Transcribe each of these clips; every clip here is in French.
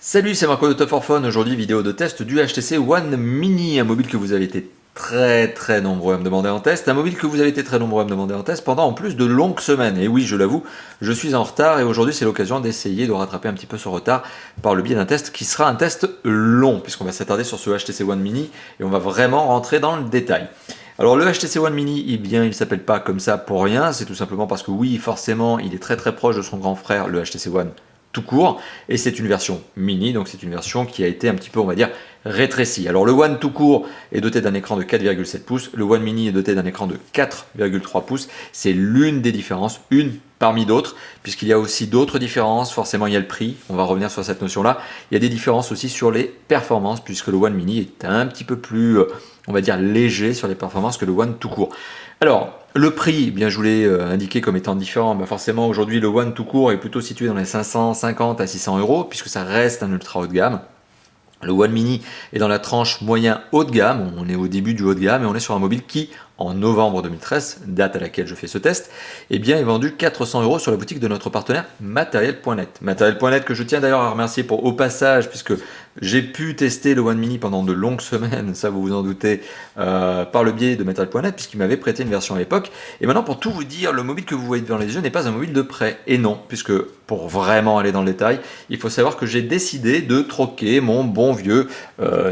Salut, c'est Marco de Top 4 Fun. Aujourd'hui, vidéo de test du HTC One Mini, un mobile que vous avez été très nombreux à me demander en test, un mobile que vous avez été très nombreux à me demander en test pendant en plus de longues semaines. Et oui, je l'avoue, je suis en retard et aujourd'hui c'est l'occasion d'essayer de rattraper un petit peu ce retard par le biais d'un test qui sera un test long, puisqu'on va s'attarder sur ce HTC One Mini et on va vraiment rentrer dans le détail. Alors le HTC One Mini, eh bien, il ne s'appelle pas comme ça pour rien, c'est tout simplement parce que oui, forcément, il est très proche de son grand frère, le HTC One tout court, et c'est une version mini, donc c'est une version qui a été un petit peu, on va dire, rétrécie. Alors le One tout court est doté d'un écran de 4,7 pouces, le One Mini est doté d'un écran de 4,3 pouces, c'est l'une des différences, une parmi d'autres, puisqu'il y a aussi d'autres différences, forcément il y a le prix, on va revenir sur cette notion-là, il y a des différences aussi sur les performances, puisque le One Mini est un petit peu plus, on va dire, léger sur les performances que le One tout court. Alors, le prix, eh bien, je vous l'ai indiqué comme étant différent. Ben forcément, aujourd'hui, le One tout court est plutôt situé dans les 550 à 600 euros, puisque ça reste un ultra haut de gamme. Le One Mini est dans la tranche moyen haut de gamme, on est au début du haut de gamme et on est sur un mobile qui, en novembre 2013, date à laquelle je fais ce test, eh bien, est vendu 400 euros sur la boutique de notre partenaire Matériel.net. Matériel.net que je tiens d'ailleurs à remercier pour au passage, puisque j'ai pu tester le One Mini pendant de longues semaines, ça vous vous en doutez, par le biais de Matériel.net, puisqu'il m'avait prêté une version à l'époque. Et maintenant, pour tout vous dire, le mobile que vous voyez devant les yeux n'est pas un mobile de prêt. Et non, puisque pour vraiment aller dans le détail, il faut savoir que j'ai décidé de troquer mon bon vieux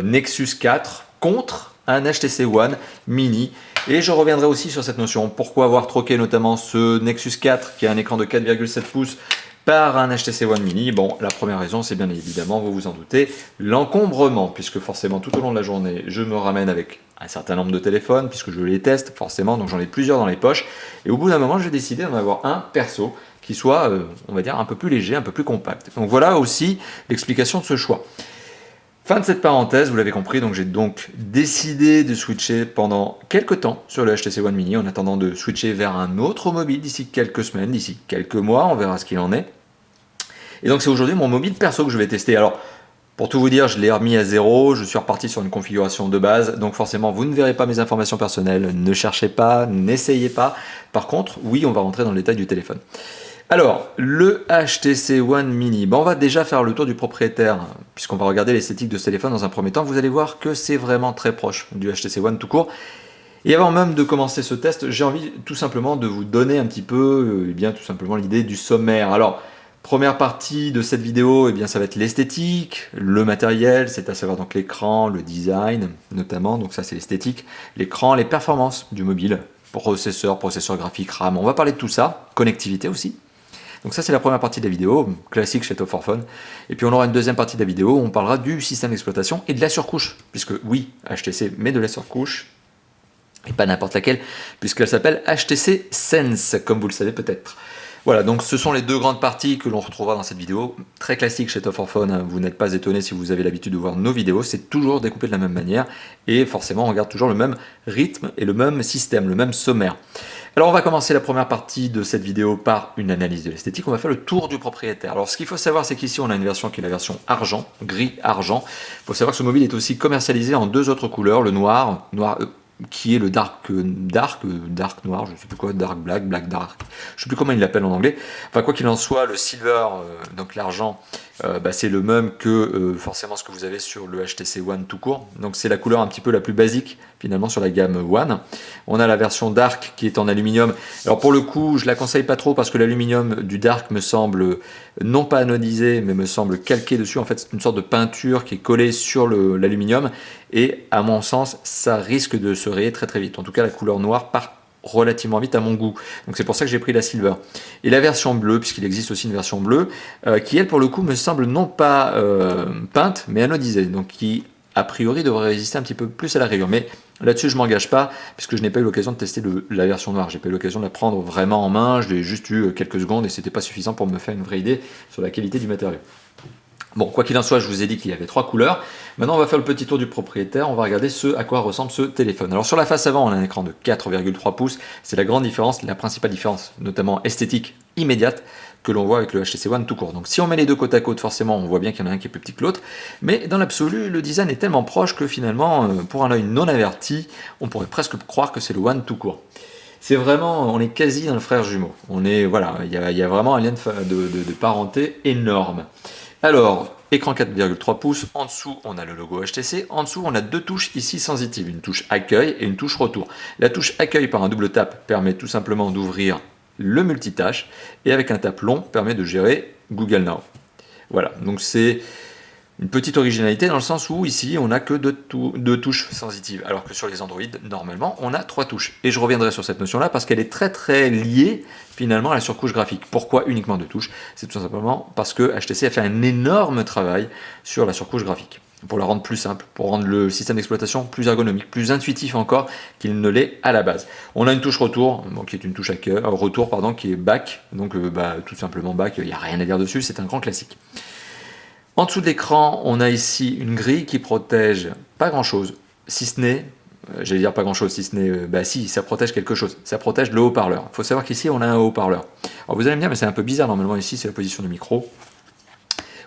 Nexus 4 contre un HTC One Mini. Et je reviendrai aussi sur cette notion. Pourquoi avoir troqué notamment ce Nexus 4 qui a un écran de 4,7 pouces par un HTC One Mini? Bon, la première raison, c'est bien évidemment, vous vous en doutez, l'encombrement, puisque forcément tout au long de la journée, je me ramène avec un certain nombre de téléphones, puisque je les teste forcément, donc j'en ai plusieurs dans les poches. Et au bout d'un moment, j'ai décidé d'en avoir un perso qui soit, on va dire, un peu plus léger, un peu plus compact. Donc voilà aussi l'explication de ce choix. Fin de cette parenthèse, vous l'avez compris, donc j'ai donc décidé de switcher pendant quelques temps sur le HTC One Mini en attendant de switcher vers un autre mobile d'ici quelques semaines, d'ici quelques mois, on verra ce qu'il en est. Et donc c'est aujourd'hui mon mobile perso que je vais tester. Alors pour tout vous dire, je l'ai remis à zéro, je suis reparti sur une configuration de base, donc forcément vous ne verrez pas mes informations personnelles, ne cherchez pas, n'essayez pas. Par contre, oui, on va rentrer dans le détail du téléphone. Alors, le HTC One Mini, on va déjà faire le tour du propriétaire, puisqu'on va regarder l'esthétique de ce téléphone dans un premier temps. Vous allez voir que c'est vraiment très proche du HTC One tout court. Et avant même de commencer ce test, j'ai envie tout simplement de vous donner un petit peu, tout simplement l'idée du sommaire. Alors, première partie de cette vidéo, ça va être l'esthétique, le matériel, c'est à savoir donc l'écran, le design notamment, donc ça c'est l'esthétique, l'écran, les performances du mobile, processeur graphique, RAM, on va parler de tout ça, connectivité aussi. Donc ça c'est la première partie de la vidéo, classique chez Top 4 Fun. Et puis on aura une deuxième partie de la vidéo où on parlera du système d'exploitation et de la surcouche. Puisque oui, HTC met de la surcouche, et pas n'importe laquelle, puisqu'elle s'appelle HTC Sense, comme vous le savez peut-être. Voilà, donc ce sont les deux grandes parties que l'on retrouvera dans cette vidéo. Très classique chez Top 4 Fun, hein. Vous n'êtes pas étonné si vous avez l'habitude de voir nos vidéos, c'est toujours découpé de la même manière. Et forcément, on garde toujours le même rythme et le même système, le même sommaire. Alors on va commencer la première partie de cette vidéo par une analyse de l'esthétique, on va faire le tour du propriétaire. Alors ce qu'il faut savoir, c'est qu'ici on a une version qui est la version argent, gris-argent. Il faut savoir que ce mobile est aussi commercialisé en deux autres couleurs, le noir qui est le dark noir, je ne sais plus quoi, dark black, black dark, je ne sais plus comment il l'appelle en anglais. Enfin quoi qu'il en soit, le silver, donc l'argent, c'est le même que forcément ce que vous avez sur le HTC One tout court. Donc c'est la couleur un petit peu la plus basique finalement sur la gamme One. On a la version Dark qui est en aluminium. Alors pour le coup, je la conseille pas trop parce que l'aluminium du Dark me semble non pas anodisé, mais me semble calqué dessus. En fait, c'est une sorte de peinture qui est collée sur l'aluminium. Et à mon sens, ça risque de se rayer très vite. En tout cas, la couleur noire part relativement vite à mon goût. Donc c'est pour ça que j'ai pris la Silver. Et la version bleue, puisqu'il existe aussi une version bleue, qui elle pour le coup me semble non pas peinte, mais anodisée. Donc qui a priori devrait résister un petit peu plus à la rayure. Mais là-dessus je m'engage pas, puisque je n'ai pas eu l'occasion de tester la version noire. J'ai pas eu l'occasion de la prendre vraiment en main, je l'ai juste eu quelques secondes et c'était pas suffisant pour me faire une vraie idée sur la qualité du matériau. Bon, quoi qu'il en soit, je vous ai dit qu'il y avait trois couleurs. Maintenant, on va faire le petit tour du propriétaire. On va regarder à quoi ressemble ce téléphone. Alors, sur la face avant, on a un écran de 4,3 pouces. C'est la grande différence, la principale différence, notamment esthétique immédiate, que l'on voit avec le HTC One tout court. Donc, si on met les deux côte à côte, forcément, on voit bien qu'il y en a un qui est plus petit que l'autre. Mais dans l'absolu, le design est tellement proche que finalement, pour un œil non averti, on pourrait presque croire que c'est le One tout court. C'est vraiment, on est quasi un frère jumeau. On est, voilà, il y a vraiment un lien de parenté énorme. Alors, Écran 4,3 pouces, en dessous on a le logo HTC, en dessous on a deux touches ici sensitives, une touche accueil et une touche retour. La touche accueil par un double tap permet tout simplement d'ouvrir le multitâche et avec un tap long permet de gérer Google Now. Voilà, donc c'est une petite originalité dans le sens où ici on n'a que deux touches sensitives, alors que sur les Android, normalement, on a 3 touches. Et je reviendrai sur cette notion-là parce qu'elle est très très liée finalement à la surcouche graphique. Pourquoi uniquement 2 touches? C'est tout simplement parce que HTC a fait un énorme travail sur la surcouche graphique, pour la rendre plus simple, pour rendre le système d'exploitation plus ergonomique, plus intuitif encore qu'il ne l'est à la base. On a une touche retour, bon, qui est une touche retour, pardon, qui est back, donc tout simplement back, il n'y a rien à dire dessus, c'est un grand classique. En dessous de l'écran, on a ici une grille qui protège pas grand chose, si ce n'est, j'allais dire pas grand chose, si ce n'est, si, ça protège quelque chose, ça protège le haut-parleur. Il faut savoir qu'ici on a un haut-parleur. Alors vous allez me dire, mais c'est un peu bizarre, normalement ici c'est la position du micro.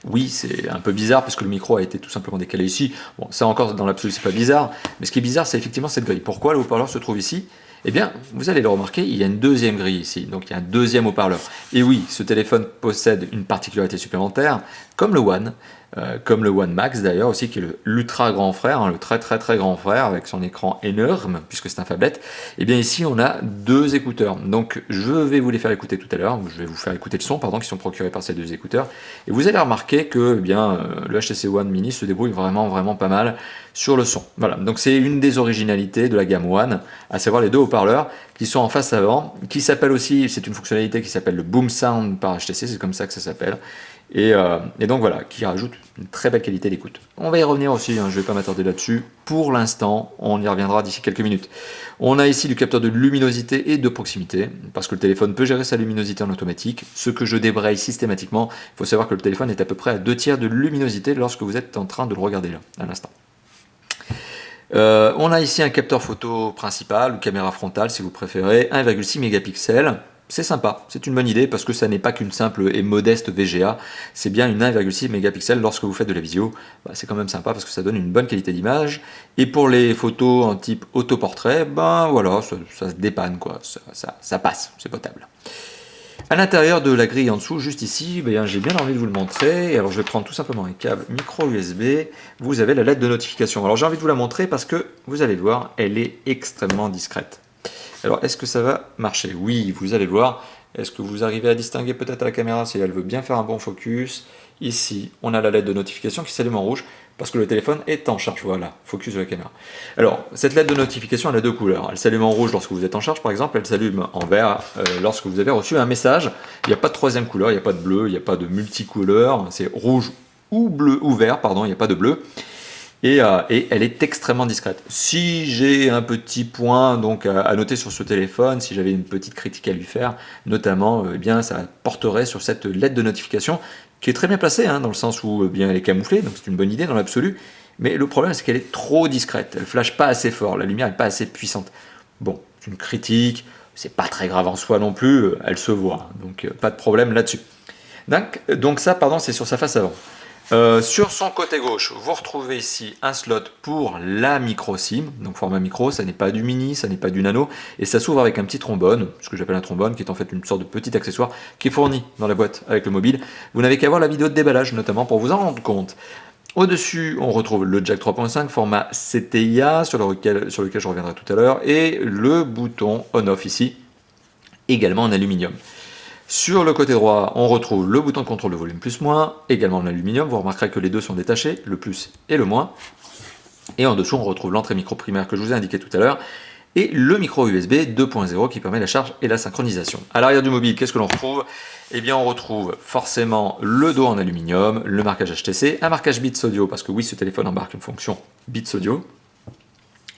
Oui, c'est un peu bizarre parce que le micro a été tout simplement décalé ici. Bon, ça encore dans l'absolu c'est pas bizarre, mais ce qui est bizarre c'est effectivement cette grille. Pourquoi le haut-parleur se trouve ici? Eh bien, vous allez le remarquer, il y a une deuxième grille ici, donc il y a un deuxième haut-parleur. Et oui, ce téléphone possède une particularité supplémentaire, comme le One Max d'ailleurs aussi, qui est l'ultra grand frère, hein, le très très très grand frère, avec son écran énorme, puisque c'est un phablette. Et bien ici, on a deux écouteurs. Donc je vais vous les faire écouter tout à l'heure, je vais vous faire écouter le son, pardon, qui sont procurés par ces deux écouteurs. Et vous allez remarquer que le HTC One Mini se débrouille vraiment vraiment pas mal sur le son. Voilà, donc c'est une des originalités de la gamme One, à savoir les deux haut-parleurs qui sont en face avant, qui s'appelle aussi, c'est une fonctionnalité qui s'appelle le Boom Sound par HTC, c'est comme ça que ça s'appelle. Et donc voilà, qui rajoute une très belle qualité d'écoute. On va y revenir aussi, hein, je ne vais pas m'attarder là-dessus. Pour l'instant, on y reviendra d'ici quelques minutes. On a ici du capteur de luminosité et de proximité, parce que le téléphone peut gérer sa luminosité en automatique, ce que je débraye systématiquement. Il faut savoir que le téléphone est à peu près à 2/3 de luminosité lorsque vous êtes en train de le regarder là, à l'instant. On a ici un capteur photo principal, ou caméra frontale si vous préférez, 1,6 mégapixels. C'est sympa, c'est une bonne idée parce que ça n'est pas qu'une simple et modeste VGA, c'est bien une 1,6 mégapixels lorsque vous faites de la visio. C'est quand même sympa parce que ça donne une bonne qualité d'image. Et pour les photos en type autoportrait, voilà, ça se dépanne quoi, ça passe, c'est potable. À l'intérieur de la grille en dessous, juste ici, j'ai bien envie de vous le montrer. Alors je vais prendre tout simplement un câble micro USB. Vous avez la lettre de notification. Alors j'ai envie de vous la montrer parce que, vous allez le voir, elle est extrêmement discrète. Alors est-ce que ça va marcher? Oui, vous allez voir. Est-ce que vous arrivez à distinguer peut-être à la caméra si elle veut bien faire un bon focus? Ici, on a la lettre de notification qui s'allume en rouge parce que le téléphone est en charge. Voilà, focus de la caméra. Alors, cette lettre de notification, elle a deux couleurs. Elle s'allume en rouge lorsque vous êtes en charge, par exemple. Elle s'allume en vert lorsque vous avez reçu un message. Il n'y a pas de troisième couleur, il n'y a pas de bleu, il n'y a pas de multicouleur. C'est rouge ou bleu ou vert, pardon, il n'y a pas de bleu. Et elle est extrêmement discrète. Si j'ai un petit point donc à noter sur ce téléphone, si j'avais une petite critique à lui faire, notamment, ça porterait sur cette lettre de notification qui est très bien placée, hein, dans le sens où elle est camouflée, donc c'est une bonne idée dans l'absolu. Mais le problème, c'est qu'elle est trop discrète. Elle flash pas assez fort, la lumière n'est pas assez puissante. Bon, c'est une critique, c'est pas très grave en soi non plus, elle se voit, donc pas de problème là-dessus. Donc ça, pardon, c'est sur sa face avant. Sur son côté gauche, vous retrouvez ici un slot pour la micro SIM, donc format micro, ça n'est pas du mini, ça n'est pas du nano, et ça s'ouvre avec un petit trombone, ce que j'appelle un trombone, qui est en fait une sorte de petit accessoire qui est fourni dans la boîte avec le mobile. Vous n'avez qu'à voir la vidéo de déballage notamment pour vous en rendre compte. Au-dessus, on retrouve le jack 3.5 format CTIA sur lequel je reviendrai tout à l'heure, et le bouton on-off ici, également en aluminium. Sur le côté droit, on retrouve le bouton de contrôle de volume plus-moins, également en aluminium. Vous remarquerez que les deux sont détachés, le plus et le moins. Et en dessous, on retrouve l'entrée micro primaire que je vous ai indiqué tout à l'heure, et le micro USB 2.0 qui permet la charge et la synchronisation. À l'arrière du mobile, qu'est-ce que l'on retrouve? Eh bien, on retrouve forcément le dos en aluminium, le marquage HTC, un marquage Beats Audio, parce que oui, ce téléphone embarque une fonction Beats Audio.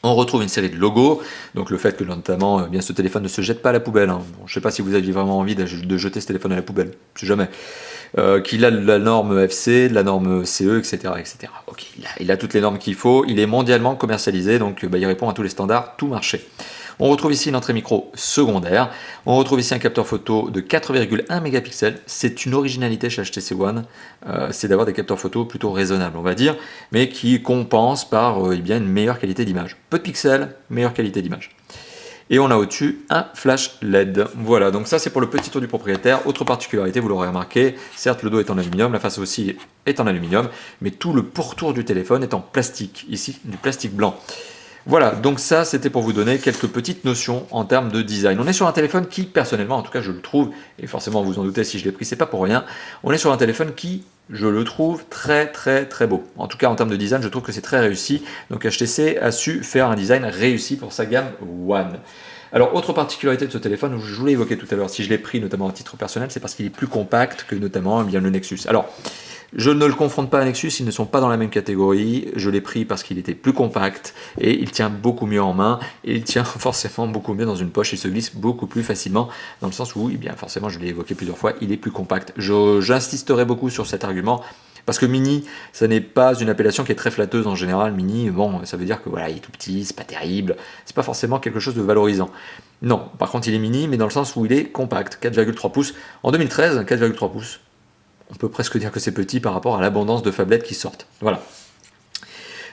On retrouve une série de logos, donc le fait que notamment ce téléphone ne se jette pas à la poubelle. Hein. Bon, je ne sais pas si vous aviez vraiment envie de jeter ce téléphone à la poubelle, je sais jamais. Qu'il a la norme FC, de la norme CE, etc. etc. Ok, il a toutes les normes qu'il faut, il est mondialement commercialisé, donc il répond à tous les standards, tout marché. On retrouve ici une entrée micro secondaire, on retrouve ici un capteur photo de 4,1 mégapixels, c'est une originalité chez HTC One, c'est d'avoir des capteurs photo plutôt raisonnables on va dire, mais qui compensent par une meilleure qualité d'image. Peu de pixels, meilleure qualité d'image. Et on a au-dessus un flash LED. Voilà, donc ça c'est pour le petit tour du propriétaire. Autre particularité, vous l'aurez remarqué, certes le dos est en aluminium, la face aussi est en aluminium, mais tout le pourtour du téléphone est en plastique, ici du plastique blanc. Voilà, donc ça c'était pour vous donner quelques petites notions en termes de design. On est sur un téléphone qui, personnellement, en tout cas je le trouve, et forcément vous en doutez si je l'ai pris, c'est pas pour rien, on est sur un téléphone qui, je le trouve très très très beau. En tout cas en termes de design, je trouve que c'est très réussi. Donc HTC a su faire un design réussi pour sa gamme One. Alors, autre particularité de ce téléphone, je vous l'ai évoqué tout à l'heure, si je l'ai pris notamment à titre personnel, c'est parce qu'il est plus compact que notamment bien le Nexus. Alors, je ne le confronte pas à Nexus, ils ne sont pas dans la même catégorie. Je l'ai pris parce qu'il était plus compact et il tient beaucoup mieux en main. Et il tient forcément beaucoup mieux dans une poche. Il se glisse beaucoup plus facilement dans le sens où, eh bien, forcément, je l'ai évoqué plusieurs fois, il est plus compact. J'insisterai beaucoup sur cet argument. Parce que mini, ça n'est pas une appellation qui est très flatteuse en général. Mini, bon, ça veut dire que voilà, il est tout petit, c'est pas terrible, c'est pas forcément quelque chose de valorisant. Non, par contre, il est mini, mais dans le sens où il est compact, 4,3 pouces. En 2013, 4,3 pouces, on peut presque dire que c'est petit par rapport à l'abondance de phablettes qui sortent. Voilà.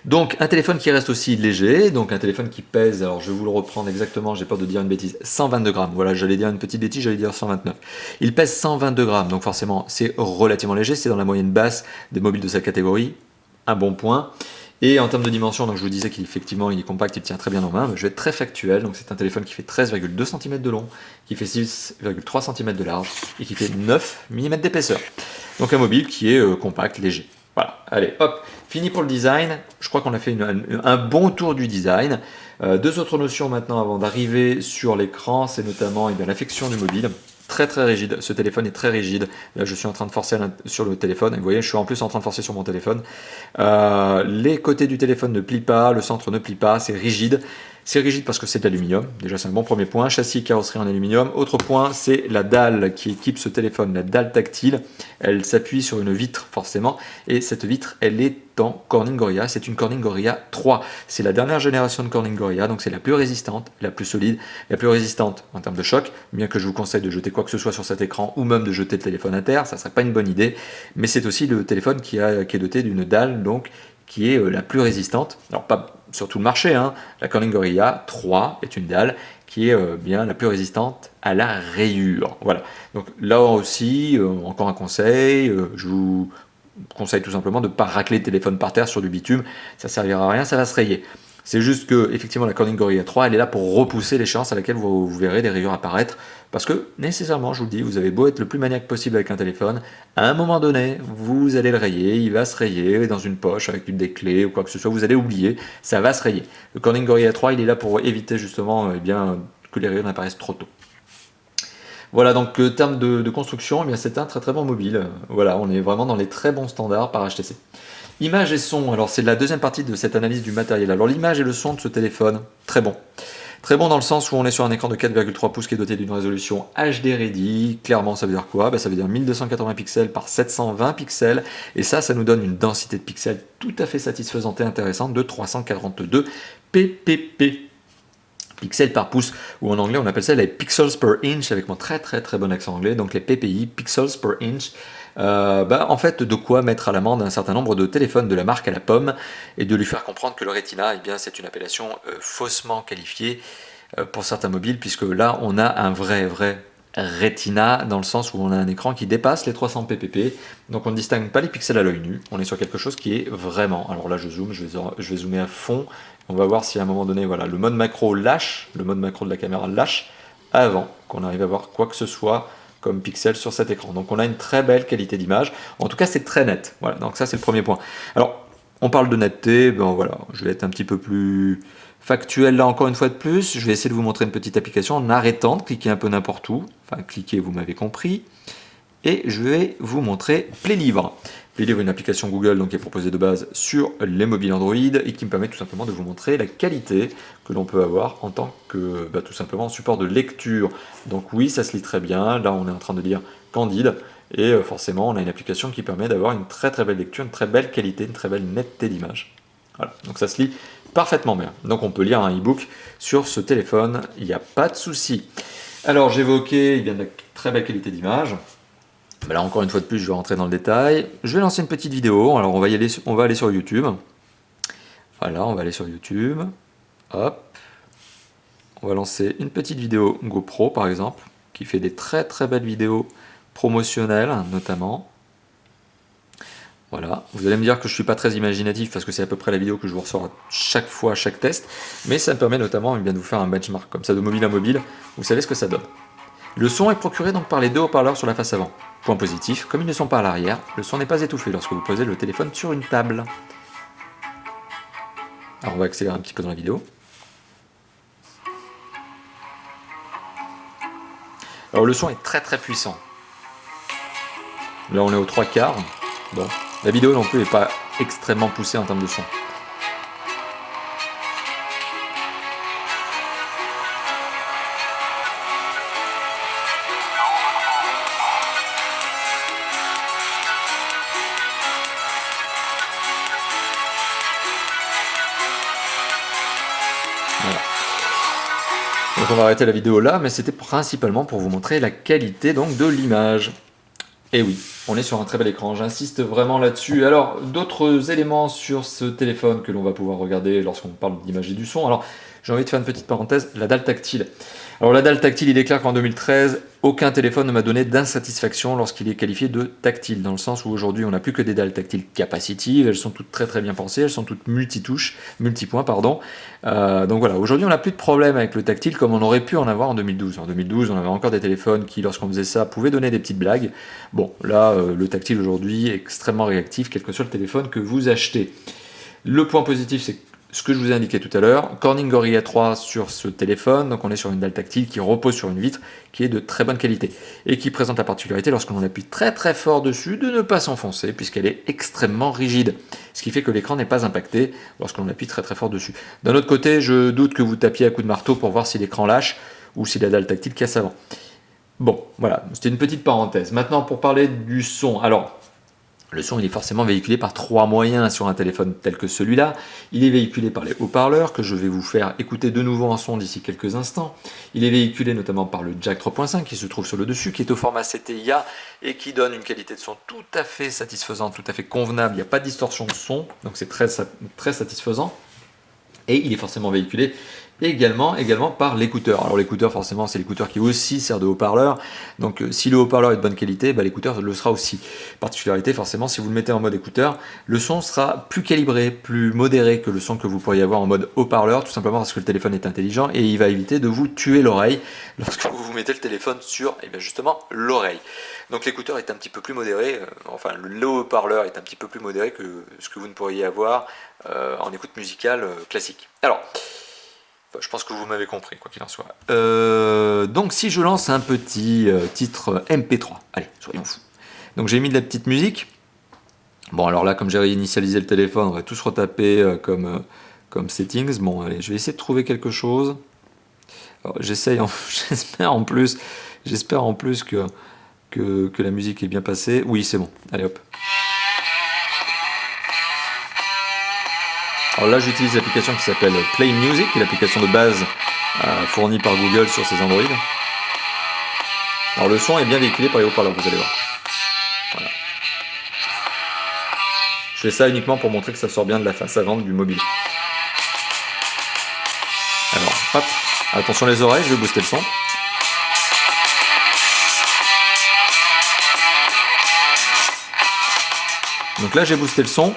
Donc un téléphone qui reste aussi léger, donc un téléphone qui pèse, alors je vais vous le reprendre exactement, j'ai peur de dire une bêtise, 122 grammes, voilà, j'allais dire une petite bêtise, j'allais dire 129. Il pèse 122 grammes, donc forcément c'est relativement léger, c'est dans la moyenne basse des mobiles de sa catégorie, un bon point. Et en termes de dimension, donc je vous disais qu'effectivement il est compact, il tient très bien en main, mais je vais être très factuel, donc c'est un téléphone qui fait 13,2 cm de long, qui fait 6,3 cm de large et qui fait 9 mm d'épaisseur. Donc un mobile qui est compact, léger. Voilà, allez, hop, fini pour le design. Je crois qu'on a fait un bon tour du design. Deux autres notions maintenant avant d'arriver sur l'écran, c'est notamment l'affection du mobile. Très très rigide, ce téléphone est très rigide. Là je suis en train de forcer sur le téléphone, et vous voyez je suis en plus en train de forcer sur mon téléphone. Les côtés du téléphone ne plient pas, le centre ne plie pas, c'est rigide. C'est rigide parce que c'est de l'aluminium, déjà c'est un bon premier point. Châssis, carrosserie en aluminium. Autre point, c'est la dalle qui équipe ce téléphone, la dalle tactile. Elle s'appuie sur une vitre forcément, et cette vitre elle est en Corning Gorilla, c'est une Corning Gorilla 3. C'est la dernière génération de Corning Gorilla, donc c'est la plus résistante, la plus solide, la plus résistante en termes de choc, bien que je vous conseille de jeter quoi que ce soit sur cet écran, ou même de jeter le téléphone à terre, ça ne serait pas une bonne idée, mais c'est aussi le téléphone qui est doté d'une dalle, donc qui est la plus résistante, alors pas sur tout le marché, hein. La Corning Gorilla 3 est une dalle qui est bien la plus résistante à la rayure. Voilà. Donc là aussi, encore un conseil, je vous conseille tout simplement de ne pas racler le téléphone par terre sur du bitume, ça ne servira à rien, ça va se rayer. C'est juste que effectivement la Corning Gorilla 3 elle est là pour repousser l'échéance à laquelle vous verrez des rayures apparaître, parce que nécessairement, je vous le dis, vous avez beau être le plus maniaque possible avec un téléphone, à un moment donné, vous allez le rayer, il va se rayer dans une poche avec une des clés ou quoi que ce soit, vous allez oublier, ça va se rayer. Le Corning Gorilla 3 il est là pour éviter justement que les rayures n'apparaissent trop tôt. Voilà, donc termes de construction, c'est un très très bon mobile. Voilà, on est vraiment dans les très bons standards par HTC. Image et son, alors c'est la deuxième partie de cette analyse du matériel. Alors l'image et le son de ce téléphone, très bon. Très bon dans le sens où on est sur un écran de 4,3 pouces qui est doté d'une résolution HD Ready. Clairement, ça veut dire quoi? Ça veut dire 1280 pixels par 720 pixels. Et ça nous donne une densité de pixels tout à fait satisfaisante et intéressante de 342 ppp. Pixels par pouce, ou en anglais on appelle ça les pixels per inch, avec mon très très très bon accent anglais, donc les PPI, pixels per inch. En fait, de quoi mettre à l'amende un certain nombre de téléphones de la marque à la pomme, et de lui faire comprendre que le Retina, c'est une appellation faussement qualifiée pour certains mobiles, puisque là on a un vrai Retina, dans le sens où on a un écran qui dépasse les 300 ppp, donc on ne distingue pas les pixels à l'œil nu, on est sur quelque chose qui est vraiment, alors là je zoome, je vais zoomer à fond, on va voir si à un moment donné, voilà, le mode macro lâche, le mode macro de la caméra lâche, avant qu'on arrive à voir quoi que ce soit comme pixels sur cet écran. Donc on a une très belle qualité d'image, en tout cas c'est très net, voilà, donc ça c'est le premier point. Alors, on parle de netteté, voilà, je vais être un petit peu plus factuel là encore une fois de plus, je vais essayer de vous montrer une petite application en arrêtant de cliquer un peu n'importe où, enfin cliquez, vous m'avez compris, et je vais vous montrer Playlivre. Playlivre est une application Google donc, qui est proposée de base sur les mobiles Android et qui me permet tout simplement de vous montrer la qualité que l'on peut avoir en tant que tout simplement support de lecture. Donc oui, ça se lit très bien, là on est en train de lire Candide, et forcément on a une application qui permet d'avoir une très très belle lecture, une très belle qualité, une très belle netteté d'image. Voilà, donc ça se lit parfaitement bien. Donc on peut lire un e-book sur ce téléphone, il n'y a pas de souci. Alors j'évoquais de la très belle qualité d'image. Là encore une fois de plus, je vais rentrer dans le détail. Je vais lancer une petite vidéo. Alors on va aller sur YouTube. Voilà, on va aller sur YouTube. Hop. on va lancer une petite vidéo GoPro par exemple, qui fait des très très belles vidéos promotionnelles notamment. Voilà, vous allez me dire que je ne suis pas très imaginatif parce que c'est à peu près la vidéo que je vous ressors à chaque fois, à chaque test, mais ça me permet notamment de vous faire un benchmark comme ça de mobile à mobile, vous savez ce que ça donne. Le son est procuré donc par les deux haut-parleurs sur la face avant. Point positif, comme ils ne sont pas à l'arrière, le son n'est pas étouffé lorsque vous posez le téléphone sur une table. Alors on va accélérer un petit peu dans la vidéo. Alors le son est très très puissant. Là on est aux 3/4. Bon, la vidéo non plus n'est pas extrêmement poussée en termes de son. Voilà. Donc on va arrêter la vidéo là, mais c'était principalement pour vous montrer la qualité donc de l'image. Et oui, on est sur un très bel écran, j'insiste vraiment là-dessus. Alors, d'autres éléments sur ce téléphone que l'on va pouvoir regarder lorsqu'on parle d'image et du son. Alors, j'ai envie de faire une petite parenthèse, la dalle tactile. Alors, la dalle tactile, il est clair qu'en 2013, aucun téléphone ne m'a donné d'insatisfaction lorsqu'il est qualifié de tactile, dans le sens où aujourd'hui, on n'a plus que des dalles tactiles capacitives, elles sont toutes très très bien pensées, elles sont toutes multitouches, multipoints, pardon. Donc voilà, aujourd'hui, on n'a plus de problème avec le tactile comme on aurait pu en avoir en 2012. En 2012, on avait encore des téléphones qui, lorsqu'on faisait ça, pouvaient donner des petites blagues. Bon, là, le tactile aujourd'hui est extrêmement réactif, quel que soit le téléphone que vous achetez. Le point positif, c'est ce que je vous ai indiqué tout à l'heure, Corning Gorilla 3 sur ce téléphone, donc on est sur une dalle tactile qui repose sur une vitre qui est de très bonne qualité et qui présente la particularité lorsqu'on appuie très très fort dessus de ne pas s'enfoncer puisqu'elle est extrêmement rigide, ce qui fait que l'écran n'est pas impacté lorsqu'on appuie très très fort dessus. D'un autre côté, je doute que vous tapiez à coups de marteau pour voir si l'écran lâche ou si la dalle tactile casse avant. Bon, voilà, c'était une petite parenthèse. Maintenant, pour parler du son, alors... Le son, il est forcément véhiculé par trois moyens sur un téléphone tel que celui-là. Il est véhiculé par les haut-parleurs, que je vais vous faire écouter de nouveau en son d'ici quelques instants. Il est véhiculé notamment par le jack 3.5 qui se trouve sur le dessus, qui est au format CTIA et qui donne une qualité de son tout à fait satisfaisante, tout à fait convenable. Il n'y a pas de distorsion de son, donc c'est très satisfaisant. Et il est forcément véhiculé également par l'écouteur. Alors l'écouteur, forcément, c'est l'écouteur qui aussi sert de haut-parleur. Donc si le haut-parleur est de bonne qualité, l'écouteur le sera aussi. Particularité, forcément, si vous le mettez en mode écouteur, le son sera plus calibré, plus modéré que le son que vous pourriez avoir en mode haut-parleur, tout simplement parce que le téléphone est intelligent et il va éviter de vous tuer l'oreille lorsque vous mettez le téléphone sur justement l'oreille. Donc l'écouteur est un petit peu plus modéré, enfin le haut-parleur est un petit peu plus modéré que ce que vous ne pourriez avoir en écoute musicale classique. Alors, je pense que vous m'avez compris, quoi qu'il en soit. Donc si je lance un petit titre MP3, allez, soyons fous. Donc j'ai mis de la petite musique. Bon, alors là, comme j'ai réinitialisé le téléphone, on va tous retaper comme settings. Bon, allez, je vais essayer de trouver quelque chose. Alors, j'espère en plus que la musique est bien passée. Oui, c'est bon. Allez, hop. Alors là, j'utilise l'application qui s'appelle Play Music, qui est l'application de base fournie par Google sur ses Android. Alors le son est bien véhiculé par les haut-parleurs, vous allez voir. Voilà. Je fais ça uniquement pour montrer que ça sort bien de la face avant du mobile. Alors, hop, attention les oreilles, je vais booster le son. Donc là, j'ai boosté le son.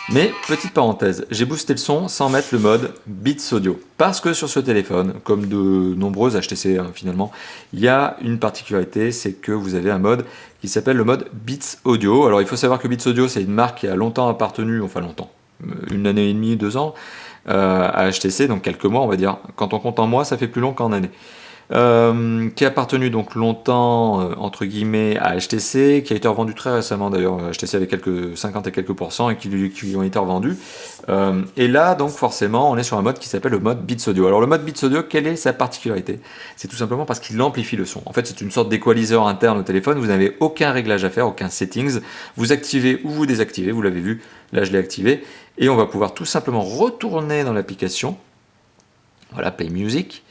Mais, petite parenthèse, j'ai boosté le son sans mettre le mode Beats Audio. Parce que sur ce téléphone, comme de nombreux HTC finalement, il y a une particularité, c'est que vous avez un mode qui s'appelle le mode Beats Audio. Alors il faut savoir que Beats Audio, c'est une marque qui a longtemps appartenu, enfin longtemps, une année et demie, 2 ans, à HTC, donc quelques mois on va dire. Quand on compte en mois, ça fait plus long qu'en années. Qui a appartenu donc longtemps entre guillemets à HTC, qui a été revendu très récemment d'ailleurs. HTC avait 50 et quelques pourcents et qui ont été revendus. Et là donc forcément on est sur un mode qui s'appelle le mode Beats Audio. Alors le mode Beats Audio, quelle est sa particularité? C'est tout simplement parce qu'il amplifie le son. En fait c'est une sorte d'équaliseur interne au téléphone, vous n'avez aucun réglage à faire, aucun settings, vous activez ou vous désactivez, vous l'avez vu, là je l'ai activé, et on va pouvoir tout simplement retourner dans l'application, voilà, Play Music,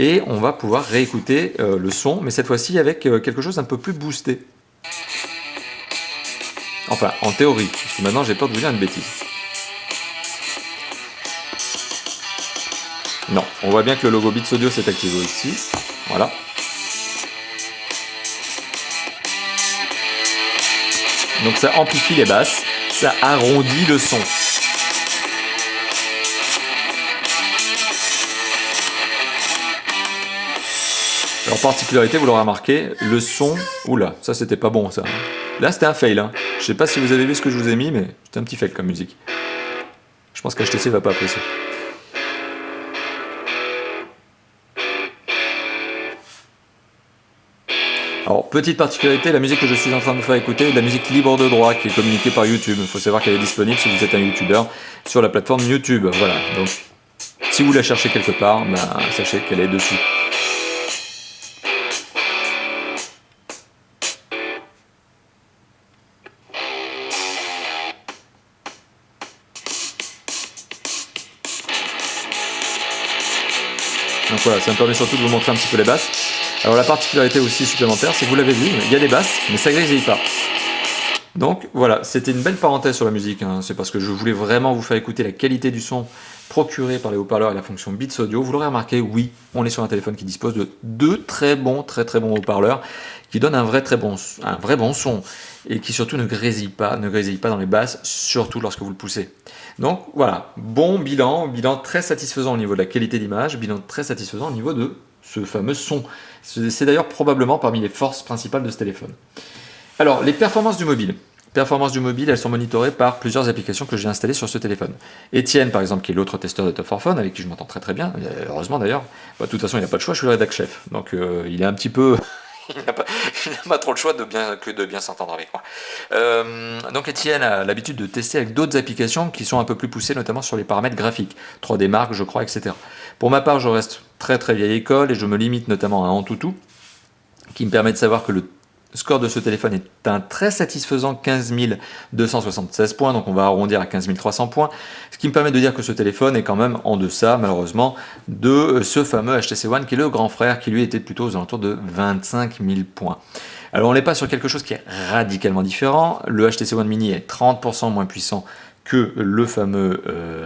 et on va pouvoir réécouter le son, mais cette fois-ci avec quelque chose d'un peu plus boosté. Enfin, en théorie, parce que maintenant j'ai peur de vous dire une bêtise. Non, on voit bien que le logo Beats Audio s'est activé aussi. Voilà. Donc ça amplifie les basses, ça arrondit le son. Alors particularité, vous l'aurez remarqué, le son... Oula, ça c'était pas bon ça. Là c'était un fail. Hein. Je sais pas si vous avez vu ce que je vous ai mis, mais c'était un petit fail comme musique. Je pense qu'HTC va pas apprécier. Alors, petite particularité, la musique que je suis en train de vous faire écouter est de la musique libre de droit qui est communiquée par YouTube. Il faut savoir qu'elle est disponible si vous êtes un YouTuber sur la plateforme YouTube. Voilà, donc si vous la cherchez quelque part, ben, sachez qu'elle est dessus. Donc voilà, ça me permet surtout de vous montrer un petit peu les basses. Alors la particularité aussi supplémentaire, c'est que vous l'avez vu, il y a des basses, mais ça grésille pas. Donc voilà, c'était une belle parenthèse sur la musique, hein. C'est parce que je voulais vraiment vous faire écouter la qualité du son procuré par les haut-parleurs et la fonction Beats Audio. Vous l'aurez remarqué, oui, on est sur un téléphone qui dispose de deux très bons haut-parleurs qui donnent un vrai bon son et qui surtout ne grésille pas dans les basses, surtout lorsque vous le poussez. Donc voilà, bon bilan très satisfaisant au niveau de la qualité d'image, bilan très satisfaisant au niveau de ce fameux son. C'est d'ailleurs probablement parmi les forces principales de ce téléphone. Alors, les performances du mobile. Performances du mobile, elles sont monitorées par plusieurs applications que j'ai installées sur ce téléphone. Étienne, par exemple, qui est l'autre testeur de Top 4 Phone, avec qui je m'entends très très bien, heureusement d'ailleurs. Bah, de toute façon, il n'a pas de choix, je suis le rédac chef. Donc, il est un petit peu... il n'a pas trop le choix que de bien s'entendre avec moi. Donc Étienne a l'habitude de tester avec d'autres applications qui sont un peu plus poussées, notamment sur les paramètres graphiques, 3D Mark, je crois, etc. Pour ma part, je reste très très vieille école et je me limite notamment à Antutu, qui me permet de savoir que le score de ce téléphone est un très satisfaisant 15 276 points, donc on va arrondir à 15 300 points, ce qui me permet de dire que ce téléphone est quand même en deçà, malheureusement, de ce fameux HTC One qui est le grand frère, qui lui était plutôt aux alentours de 25 000 points. Alors on n'est pas sur quelque chose qui est radicalement différent, le HTC One Mini est 30% moins puissant que le fameux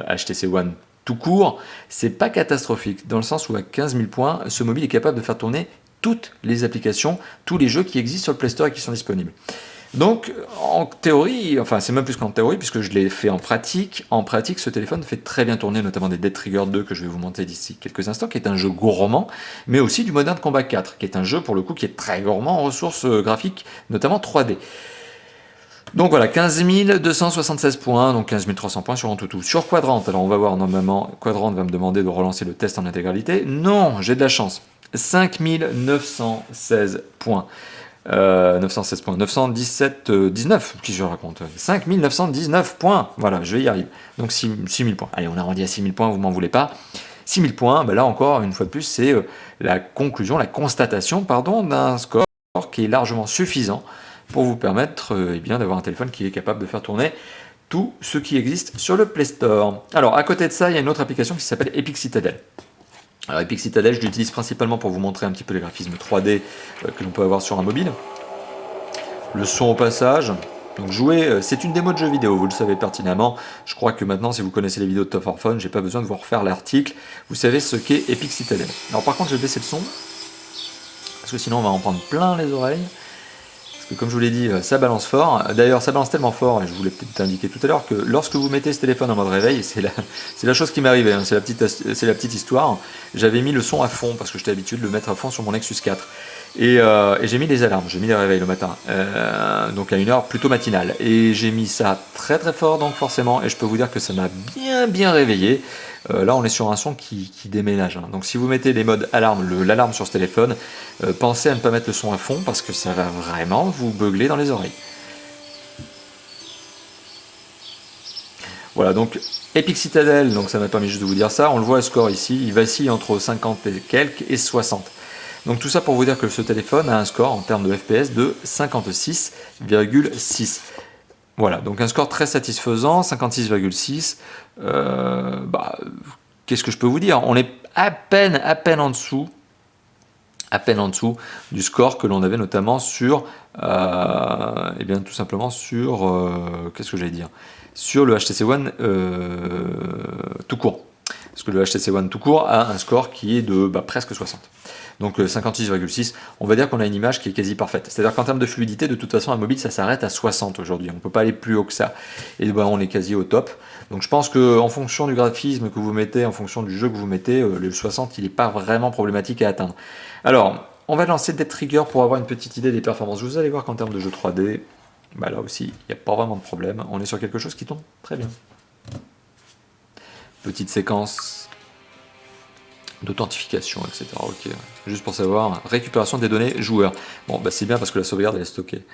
HTC One tout court, c'est pas catastrophique, dans le sens où à 15 000 points, ce mobile est capable de faire tourner toutes les applications, tous les jeux qui existent sur le Play Store et qui sont disponibles. Donc, en théorie, enfin c'est même plus qu'en théorie, puisque je l'ai fait en pratique, ce téléphone fait très bien tourner notamment des Dead Trigger 2 que je vais vous montrer d'ici quelques instants, qui est un jeu gourmand, mais aussi du Modern Combat 4, qui est un jeu pour le coup qui est très gourmand en ressources graphiques, notamment 3D. Donc voilà, 15 276 points, donc 15 300 points sur Antutu. Sur Quadrant, alors on va voir normalement, Quadrant va me demander de relancer le test en intégralité. Non, j'ai de la chance. 5 916 points. 916 points. 917, 19, qui je raconte. 5 919 points. Voilà, je vais y arriver. Donc 6 000 points. Allez, on arrondit à 6 000 points, vous m'en voulez pas. 6 000 points, ben là encore, une fois de plus, c'est la constatation, d'un score qui est largement suffisant pour vous permettre eh bien, d'avoir un téléphone qui est capable de faire tourner tout ce qui existe sur le Play Store. Alors, à côté de ça, il y a une autre application qui s'appelle Epic Citadel. Alors Epic Citadel, je l'utilise principalement pour vous montrer un petit peu les graphismes 3D que l'on peut avoir sur un mobile. Le son au passage. Donc jouer, c'est une démo de jeu vidéo, vous le savez pertinemment. Je crois que maintenant, si vous connaissez les vidéos de Top 4 Phone, j'ai pas besoin de vous refaire l'article. Vous savez ce qu'est Epic Citadel. Alors par contre, je vais baisser le son, parce que sinon on va en prendre plein les oreilles. Parce que comme je vous l'ai dit, ça balance fort. D'ailleurs, ça balance tellement fort, et je vous l'ai peut-être indiqué tout à l'heure, que lorsque vous mettez ce téléphone en mode réveil, c'est la chose qui m'est arrivée, hein, c'est la petite histoire. J'avais mis le son à fond, parce que j'étais habitué de le mettre à fond sur mon Nexus 4. Et j'ai mis des alarmes, j'ai mis des réveils le matin, donc à une heure plutôt matinale. Et j'ai mis ça très très fort, donc forcément, et je peux vous dire que ça m'a bien réveillé. Là, on est sur un son qui déménage. Hein. Donc si vous mettez les modes alarme, l'alarme sur ce téléphone, pensez à ne pas mettre le son à fond, parce que ça va vraiment vous beugler dans les oreilles. Voilà, donc Epic Citadel, donc ça m'a permis juste de vous dire ça. On le voit, le score ici, il vacille entre 50 et quelques et 60. Donc tout ça pour vous dire que ce téléphone a un score en termes de FPS de 56,6. Voilà, donc un score très satisfaisant, 56,6. Qu'est-ce que je peux vous dire? On est à peine en dessous du score que l'on avait notamment sur, eh bien tout simplement sur, qu'est-ce que j'allais dire? Sur le HTC One tout court. que le HTC One tout court a un score qui est de presque 60. Donc 56,6, on va dire qu'on a une image qui est quasi parfaite. C'est-à-dire qu'en termes de fluidité, de toute façon, un mobile, ça s'arrête à 60 aujourd'hui. On ne peut pas aller plus haut que ça. Et on est quasi au top. Donc je pense qu'en fonction du graphisme que vous mettez, en fonction du jeu que vous mettez, le 60, il n'est pas vraiment problématique à atteindre. Alors, on va lancer Dead Trigger pour avoir une petite idée des performances. Vous allez voir qu'en termes de jeu 3D, là aussi, il n'y a pas vraiment de problème. On est sur quelque chose qui tombe très bien. Petite séquence d'authentification, etc. Ok, juste pour savoir, récupération des données joueurs. Bon, c'est bien parce que la sauvegarde elle est stockée.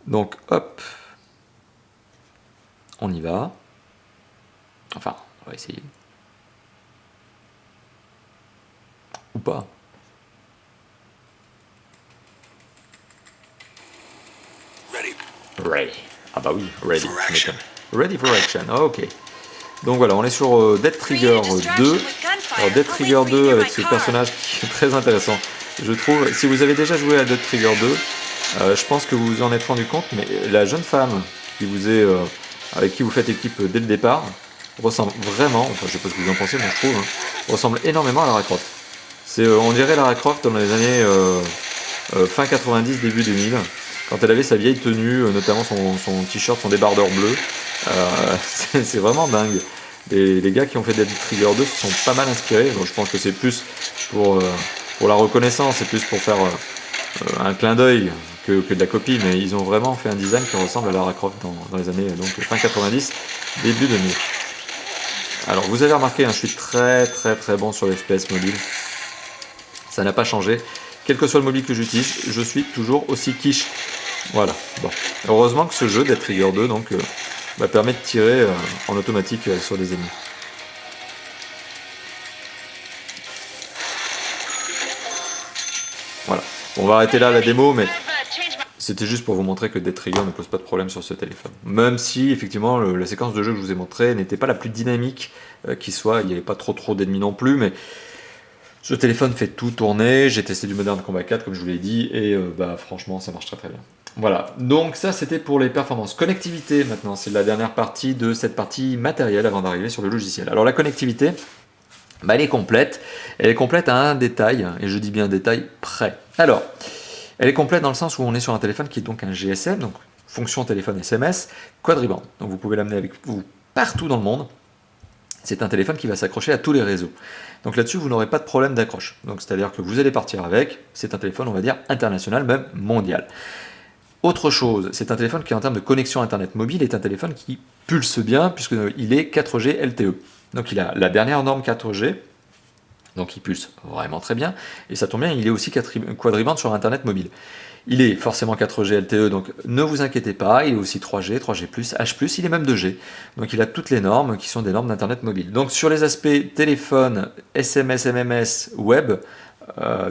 Donc, hop, on y va. Enfin, on va essayer. Ou pas. Ready. Ah bah oui, ready. Ready for action, ok. Donc voilà, on est sur Dead Trigger 2. Alors Dead Trigger 2 avec ce personnage qui est très intéressant. Je trouve, si vous avez déjà joué à Dead Trigger 2, je pense que vous vous en êtes rendu compte, mais la jeune femme qui vous est, avec qui vous faites équipe dès le départ ressemble vraiment, enfin je sais pas ce que vous en pensez, mais je trouve, ressemble énormément à Lara Croft. On dirait Lara Croft dans les années fin 90, début 2000, quand elle avait sa vieille tenue, notamment son t-shirt, son débardeur bleu. C'est vraiment dingue. Les gars qui ont fait Dead Trigger 2 se sont pas mal inspirés. Donc je pense que c'est plus pour la reconnaissance, c'est plus pour faire un clin d'œil que de la copie, mais ils ont vraiment fait un design qui ressemble à Lara Croft dans les années fin 90, début 2000. Alors vous avez remarqué, je suis très bon sur l'FPS mobile. Ça n'a pas changé. Quel que soit le mobile que j'utilise, je suis toujours aussi quiche. Voilà. Bon. Heureusement que ce jeu, Dead Trigger 2, permet de tirer en automatique sur les ennemis. Voilà. On va arrêter là la démo, mais c'était juste pour vous montrer que Dead Trigger ne pose pas de problème sur ce téléphone. Même si, effectivement, la séquence de jeu que je vous ai montrée n'était pas la plus dynamique qui soit, il n'y avait pas trop d'ennemis non plus, mais ce téléphone fait tout tourner. J'ai testé du Modern Combat 4, comme je vous l'ai dit, et franchement, ça marche très bien. Voilà, donc ça c'était pour les performances. Connectivité maintenant, c'est la dernière partie de cette partie matérielle avant d'arriver sur le logiciel. Alors la connectivité, elle est complète. Elle est complète à un détail, et je dis bien un détail près. Alors, elle est complète dans le sens où on est sur un téléphone qui est donc un GSM, donc fonction téléphone SMS, quadriband. Donc vous pouvez l'amener avec vous partout dans le monde. C'est un téléphone qui va s'accrocher à tous les réseaux. Donc là-dessus, vous n'aurez pas de problème d'accroche. Donc c'est-à-dire que vous allez partir avec, c'est un téléphone, on va dire, international, même mondial. Autre chose, c'est un téléphone qui en termes de connexion Internet mobile est un téléphone qui pulse bien puisqu'il est 4G LTE. Donc il a la dernière norme 4G, donc il pulse vraiment très bien. Et ça tombe bien, il est aussi quadriband sur Internet mobile. Il est forcément 4G LTE, donc ne vous inquiétez pas, il est aussi 3G, 3G+, H+, il est même 2G. Donc il a toutes les normes qui sont des normes d'Internet mobile. Donc sur les aspects téléphone, SMS, MMS, web,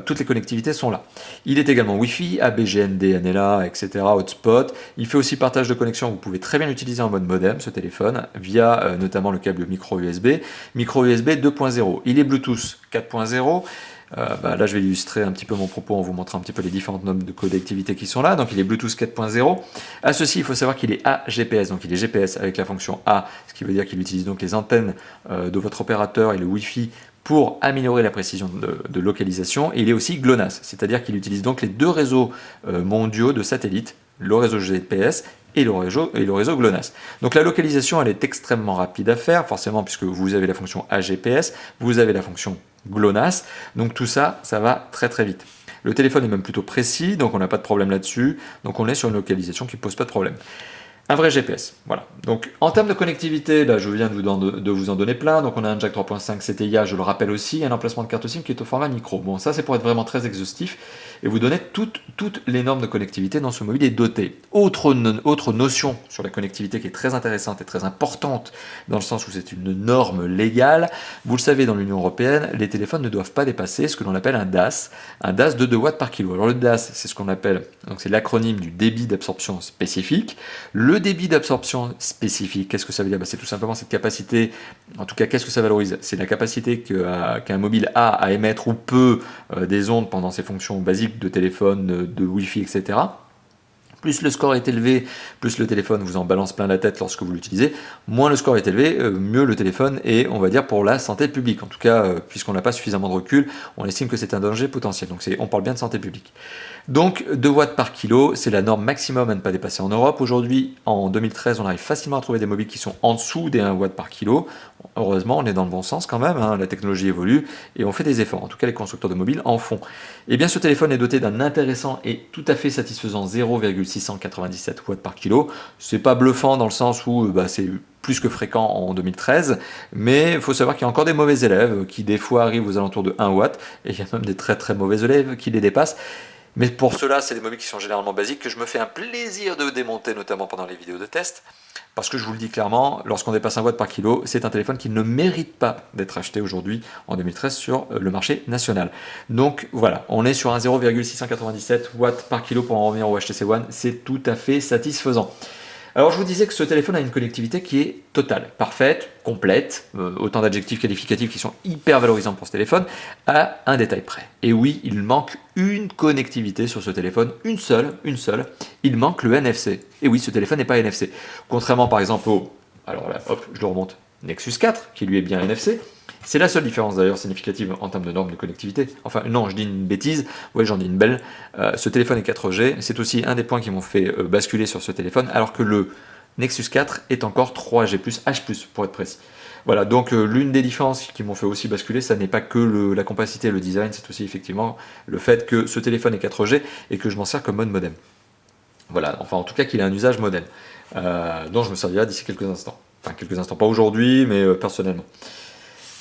toutes les connectivités sont là. Il est également Wi-Fi, ABGND, NLA, etc., hotspot. Il fait aussi partage de connexion. Vous pouvez très bien l'utiliser en mode modem, ce téléphone, via notamment le câble micro USB. Micro USB 2.0. Il est Bluetooth 4.0. Là, je vais illustrer un petit peu mon propos en vous montrant un petit peu les différentes normes de connectivité qui sont là. Donc, il est Bluetooth 4.0. À ceci, il faut savoir qu'il est AGPS. Donc, il est GPS avec la fonction A, ce qui veut dire qu'il utilise donc les antennes de votre opérateur et le Wi-Fi pour améliorer la précision de localisation. Et il est aussi GLONASS, c'est-à-dire qu'il utilise donc les deux réseaux mondiaux de satellites, le réseau GPS et le réseau GLONASS. Donc la localisation, elle est extrêmement rapide à faire, forcément, puisque vous avez la fonction AGPS, vous avez la fonction GLONASS, donc tout ça, ça va très vite. Le téléphone est même plutôt précis, donc on n'a pas de problème là-dessus, donc on est sur une localisation qui ne pose pas de problème. Un vrai GPS, voilà. Donc en termes de connectivité, là je viens de vous en donner plein. Donc on a un jack 3.5 CTIA, je le rappelle aussi, un emplacement de carte SIM qui est au format micro. Bon, ça c'est pour être vraiment très exhaustif et vous donner toutes les normes de connectivité dont ce mobile est doté. Autre notion sur la connectivité qui est très intéressante et très importante dans le sens où c'est une norme légale. Vous le savez, dans l'Union européenne, les téléphones ne doivent pas dépasser ce que l'on appelle un DAS de 2 watts par kilo. Alors le DAS, c'est ce qu'on appelle, donc c'est l'acronyme du débit d'absorption spécifique. Le débit d'absorption spécifique, qu'est-ce que ça veut dire? C'est tout simplement cette capacité, en tout cas qu'est-ce que ça valorise? C'est la capacité qu'un mobile a à émettre ou peut des ondes pendant ses fonctions basiques de téléphone, de Wi-Fi, etc. Plus le score est élevé, plus le téléphone vous en balance plein la tête lorsque vous l'utilisez, moins le score est élevé, mieux le téléphone est, on va dire, pour la santé publique. En tout cas, puisqu'on n'a pas suffisamment de recul, on estime que c'est un danger potentiel. Donc on parle bien de santé publique. Donc 2 watts par kilo, c'est la norme maximum à ne pas dépasser en Europe. Aujourd'hui, en 2013, on arrive facilement à trouver des mobiles qui sont en dessous des 1 watt par kilo. Heureusement, on est dans le bon sens quand même, hein, la technologie évolue et on fait des efforts. En tout cas, les constructeurs de mobiles en font. Et bien, ce téléphone est doté d'un intéressant et tout à fait satisfaisant 0,697 watts par kilo. C'est pas bluffant dans le sens où c'est plus que fréquent en 2013, mais il faut savoir qu'il y a encore des mauvais élèves qui des fois arrivent aux alentours de 1 watt, et il y a même des très très mauvais élèves qui les dépassent. Mais pour cela, c'est des mobiles qui sont généralement basiques, que je me fais un plaisir de démonter, notamment pendant les vidéos de test, parce que je vous le dis clairement, lorsqu'on dépasse 1 watt par kilo, c'est un téléphone qui ne mérite pas d'être acheté aujourd'hui, en 2013, sur le marché national. Donc voilà, on est sur un 0,697 watts par kilo pour en revenir au HTC One, c'est tout à fait satisfaisant. Alors je vous disais que ce téléphone a une connectivité qui est totale, parfaite, complète, autant d'adjectifs qualificatifs qui sont hyper valorisants pour ce téléphone, à un détail près. Et oui, il manque une connectivité sur ce téléphone, une seule, il manque le NFC. Et oui, ce téléphone n'est pas NFC. Contrairement par exemple au, alors là, hop, je le remonte, Nexus 4, qui lui est bien NFC. C'est la seule différence d'ailleurs significative en termes de normes de connectivité. Enfin non, je dis une bêtise, ouais j'en dis une belle. Ce téléphone est 4G, c'est aussi un des points qui m'ont fait basculer sur ce téléphone, alors que le Nexus 4 est encore 3G+, H+, pour être précis. Voilà, donc l'une des différences qui m'ont fait aussi basculer, ça n'est pas que la compacité et le design, c'est aussi effectivement le fait que ce téléphone est 4G et que je m'en sers comme mode modem. Voilà, enfin en tout cas qu'il a un usage modem, dont je me servirai d'ici quelques instants. Enfin quelques instants, pas aujourd'hui, mais personnellement.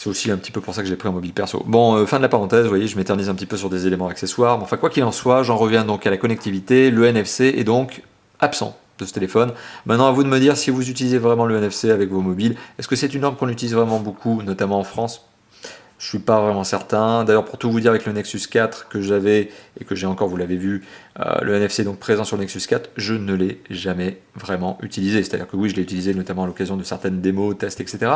C'est aussi un petit peu pour ça que j'ai pris un mobile perso. Bon, fin de la parenthèse, vous voyez, je m'éternise un petit peu sur des éléments accessoires. Mais enfin, quoi qu'il en soit, j'en reviens donc à la connectivité. Le NFC est donc absent de ce téléphone. Maintenant, à vous de me dire si vous utilisez vraiment le NFC avec vos mobiles. Est-ce que c'est une norme qu'on utilise vraiment beaucoup, notamment en France ? Je ne suis pas vraiment certain. D'ailleurs, pour tout vous dire, avec le Nexus 4 que j'avais et que j'ai encore, vous l'avez vu, le NFC est donc présent sur le Nexus 4, je ne l'ai jamais vraiment utilisé. C'est-à-dire que oui, je l'ai utilisé notamment à l'occasion de certaines démos, tests, etc.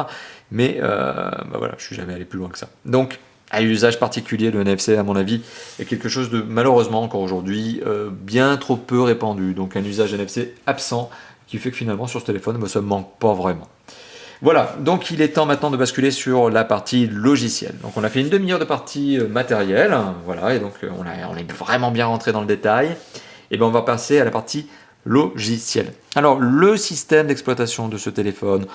Mais voilà, je ne suis jamais allé plus loin que ça. Donc, à usage particulier, le NFC, à mon avis, est quelque chose de, malheureusement, encore aujourd'hui, bien trop peu répandu. Donc, un usage NFC absent qui fait que finalement, sur ce téléphone, ça ne me manque pas vraiment. Voilà, donc il est temps maintenant de basculer sur la partie logicielle. Donc on a fait une demi-heure de partie matérielle, voilà, et donc on est vraiment bien rentré dans le détail. Et bien on va passer à la partie logicielle. Alors le système d'exploitation de ce téléphone,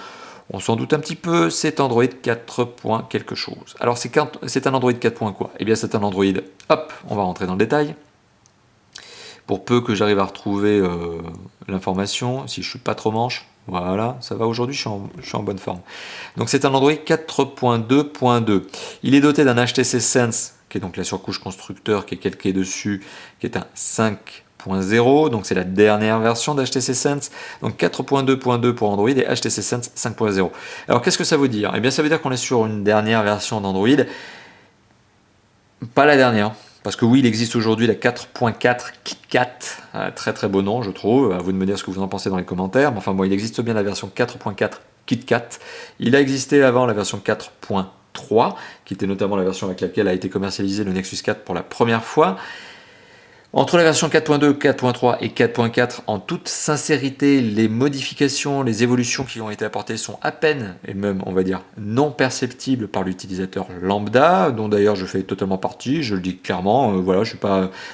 on s'en doute un petit peu, c'est Android 4. quelque chose. Alors c'est un Android 4. quoi ? Eh bien c'est un Android, hop, on va rentrer dans le détail. Pour peu que j'arrive à retrouver l'information, si je suis pas trop manche. Voilà, ça va aujourd'hui, je suis en bonne forme. Donc c'est un Android 4.2.2. Il est doté d'un HTC Sense, qui est donc la surcouche constructeur qui est calquée dessus, qui est un 5.0. Donc c'est la dernière version d'HTC Sense. Donc 4.2.2 pour Android et HTC Sense 5.0. Alors qu'est-ce que ça veut dire ? Eh bien ça veut dire qu'on est sur une dernière version d'Android. Pas la dernière. Parce que oui, il existe aujourd'hui la 4.4 KitKat, très très beau nom je trouve, à vous de me dire ce que vous en pensez dans les commentaires, mais enfin bon, il existe bien la version 4.4 KitKat, il a existé avant la version 4.3, qui était notamment la version avec laquelle a été commercialisé le Nexus 4 pour la première fois. Entre la version 4.2, 4.3 et 4.4, en toute sincérité, les modifications, les évolutions qui ont été apportées sont à peine, et même on va dire non perceptibles par l'utilisateur lambda, dont d'ailleurs je fais totalement partie, je le dis clairement, voilà,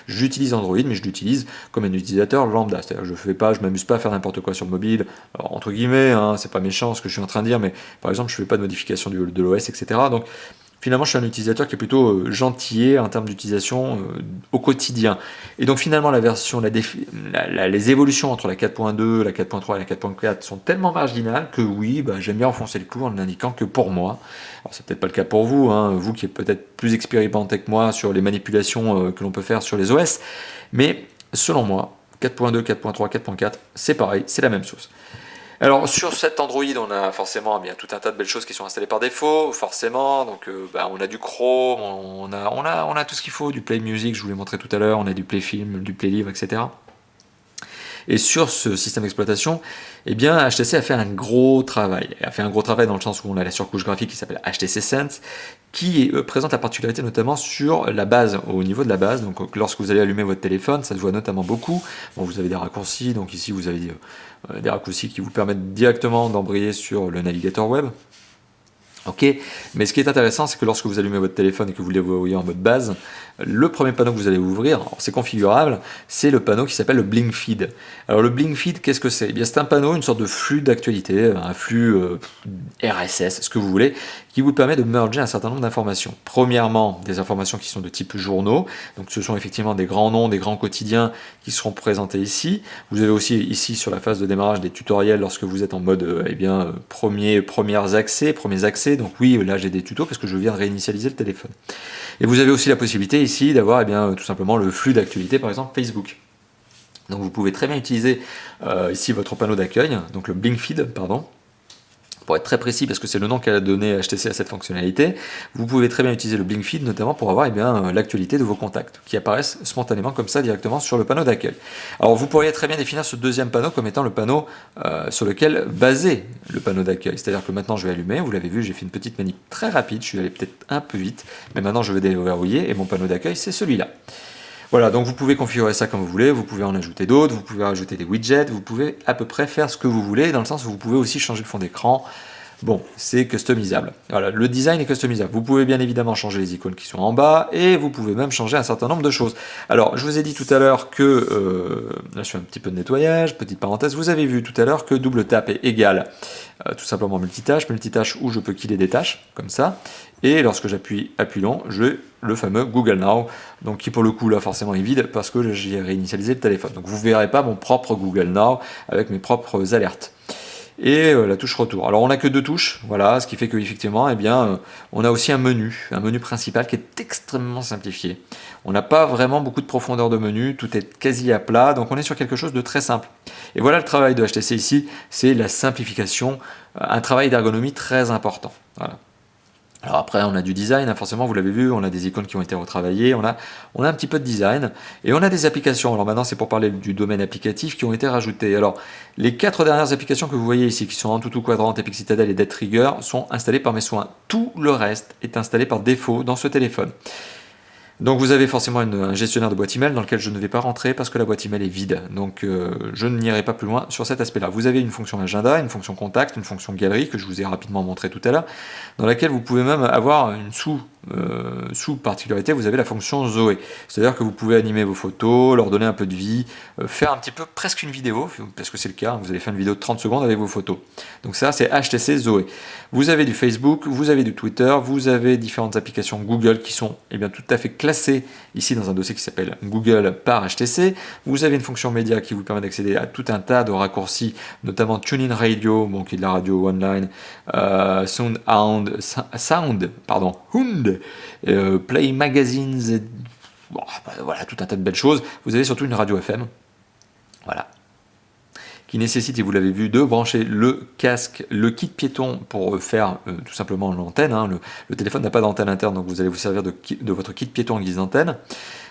j'utilise Android, mais je l'utilise comme un utilisateur lambda, c'est-à-dire je m'amuse pas à faire n'importe quoi sur le mobile, alors, entre guillemets, hein, c'est pas méchant ce que je suis en train de dire, mais par exemple je fais pas de modification de l'OS, etc. Donc finalement, je suis un utilisateur qui est plutôt gentillé en termes d'utilisation au quotidien. Et donc finalement, les évolutions entre la 4.2, la 4.3 et la 4.4 sont tellement marginales que oui, j'aime bien enfoncer le clou en indiquant que pour moi, alors c'est peut-être pas le cas pour vous, hein, vous qui êtes peut-être plus expérimenté que moi sur les manipulations que l'on peut faire sur les OS, mais selon moi, 4.2, 4.3, 4.4, c'est pareil, c'est la même chose. Alors sur cet Android, on a forcément tout un tas de belles choses qui sont installées par défaut, forcément. Donc on a du Chrome, on a tout ce qu'il faut, du Play Music, je vous l'ai montré tout à l'heure, on a du Play Film, du Play Livre, etc. Et sur ce système d'exploitation, eh bien, HTC a fait un gros travail. Elle a fait un gros travail dans le sens où on a la surcouche graphique qui s'appelle HTC Sense, qui présente la particularité notamment sur la base, au niveau de la base. Donc lorsque vous allez allumer votre téléphone, ça se voit notamment beaucoup. Bon, vous avez des raccourcis, donc ici vous avez des raccourcis qui vous permettent directement d'embrayer sur le navigateur web. Ok, mais ce qui est intéressant, c'est que lorsque vous allumez votre téléphone et que vous le voyez en mode base, le premier panneau que vous allez ouvrir, c'est configurable, c'est le panneau qui s'appelle le Blink Feed. Alors le Blink Feed, qu'est-ce que c'est? Eh bien, c'est un panneau, une sorte de flux d'actualité, un flux RSS, ce que vous voulez, qui vous permet de merger un certain nombre d'informations. Premièrement, des informations qui sont de type journaux, donc ce sont effectivement des grands noms, des grands quotidiens qui seront présentés ici. Vous avez aussi ici sur la phase de démarrage des tutoriels lorsque vous êtes en mode premiers accès. Donc oui, là j'ai des tutos parce que je viens de réinitialiser le téléphone. Et vous avez aussi la possibilité ici d'avoir tout simplement le flux d'actualité, par exemple Facebook. Donc vous pouvez très bien utiliser ici votre panneau d'accueil, donc le Blink Feed, pardon. Pour être très précis, parce que c'est le nom qu'a donné HTC à cette fonctionnalité, vous pouvez très bien utiliser le Blink Feed, notamment pour avoir l'actualité de vos contacts, qui apparaissent spontanément comme ça directement sur le panneau d'accueil. Alors vous pourriez très bien définir ce deuxième panneau comme étant le panneau sur lequel baser le panneau d'accueil. C'est-à-dire que maintenant je vais allumer, vous l'avez vu, j'ai fait une petite manip très rapide, je suis allé peut-être un peu vite, mais maintenant je vais déverrouiller et mon panneau d'accueil c'est celui-là. Voilà, donc vous pouvez configurer ça comme vous voulez, vous pouvez en ajouter d'autres, vous pouvez rajouter des widgets, vous pouvez à peu près faire ce que vous voulez, dans le sens où vous pouvez aussi changer le fond d'écran. Bon, c'est customisable. Voilà, le design est customisable. Vous pouvez bien évidemment changer les icônes qui sont en bas, et vous pouvez même changer un certain nombre de choses. Alors, je vous ai dit tout à l'heure que, là je fais un petit peu de nettoyage, petite parenthèse, vous avez vu tout à l'heure que double tap est égal tout simplement multitâche où je peux killer des tâches, comme ça, et lorsque j'appuie long, j'ai le fameux Google Now, donc qui pour le coup là forcément est vide parce que j'ai réinitialisé le téléphone. Donc vous ne verrez pas mon propre Google Now avec mes propres alertes. Et la touche retour. Alors on n'a que deux touches, voilà, ce qui fait qu'effectivement, on a aussi un menu principal qui est extrêmement simplifié. On n'a pas vraiment beaucoup de profondeur de menu, tout est quasi à plat, donc on est sur quelque chose de très simple. Et voilà le travail de HTC ici, c'est la simplification, un travail d'ergonomie très important. Voilà. Alors après, on a du design, forcément, vous l'avez vu, on a des icônes qui ont été retravaillées, on a un petit peu de design, et on a des applications. Alors maintenant, c'est pour parler du domaine applicatif qui ont été rajoutées. Alors, les 4 dernières applications que vous voyez ici, qui sont Antutu Quadrant, Epic Citadel et Dead Trigger, sont installées par mes soins. Tout le reste est installé par défaut dans ce téléphone. Donc vous avez forcément un gestionnaire de boîte email dans lequel je ne vais pas rentrer parce que la boîte email est vide. Donc je n'irai pas plus loin sur cet aspect-là. Vous avez une fonction agenda, une fonction contact, une fonction galerie que je vous ai rapidement montré tout à l'heure, dans laquelle vous pouvez même avoir une sous-particularité, vous avez la fonction Zoé. C'est-à-dire que vous pouvez animer vos photos, leur donner un peu de vie, faire un petit peu presque une vidéo, parce que c'est le cas, vous allez faire une vidéo de 30 secondes avec vos photos. Donc ça, c'est HTC Zoé. Vous avez du Facebook, vous avez du Twitter, vous avez différentes applications Google qui sont tout à fait classées ici dans un dossier qui s'appelle Google par HTC. Vous avez une fonction média qui vous permet d'accéder à tout un tas de raccourcis, notamment TuneIn Radio, qui est de la radio online, Sound, Play Magazines, voilà, tout un tas de belles choses. Vous avez surtout une radio FM, voilà, qui nécessite, et vous l'avez vu, de brancher le casque, le kit piéton pour faire tout simplement l'antenne. Le téléphone n'a pas d'antenne interne, donc vous allez vous servir de votre kit piéton en guise d'antenne.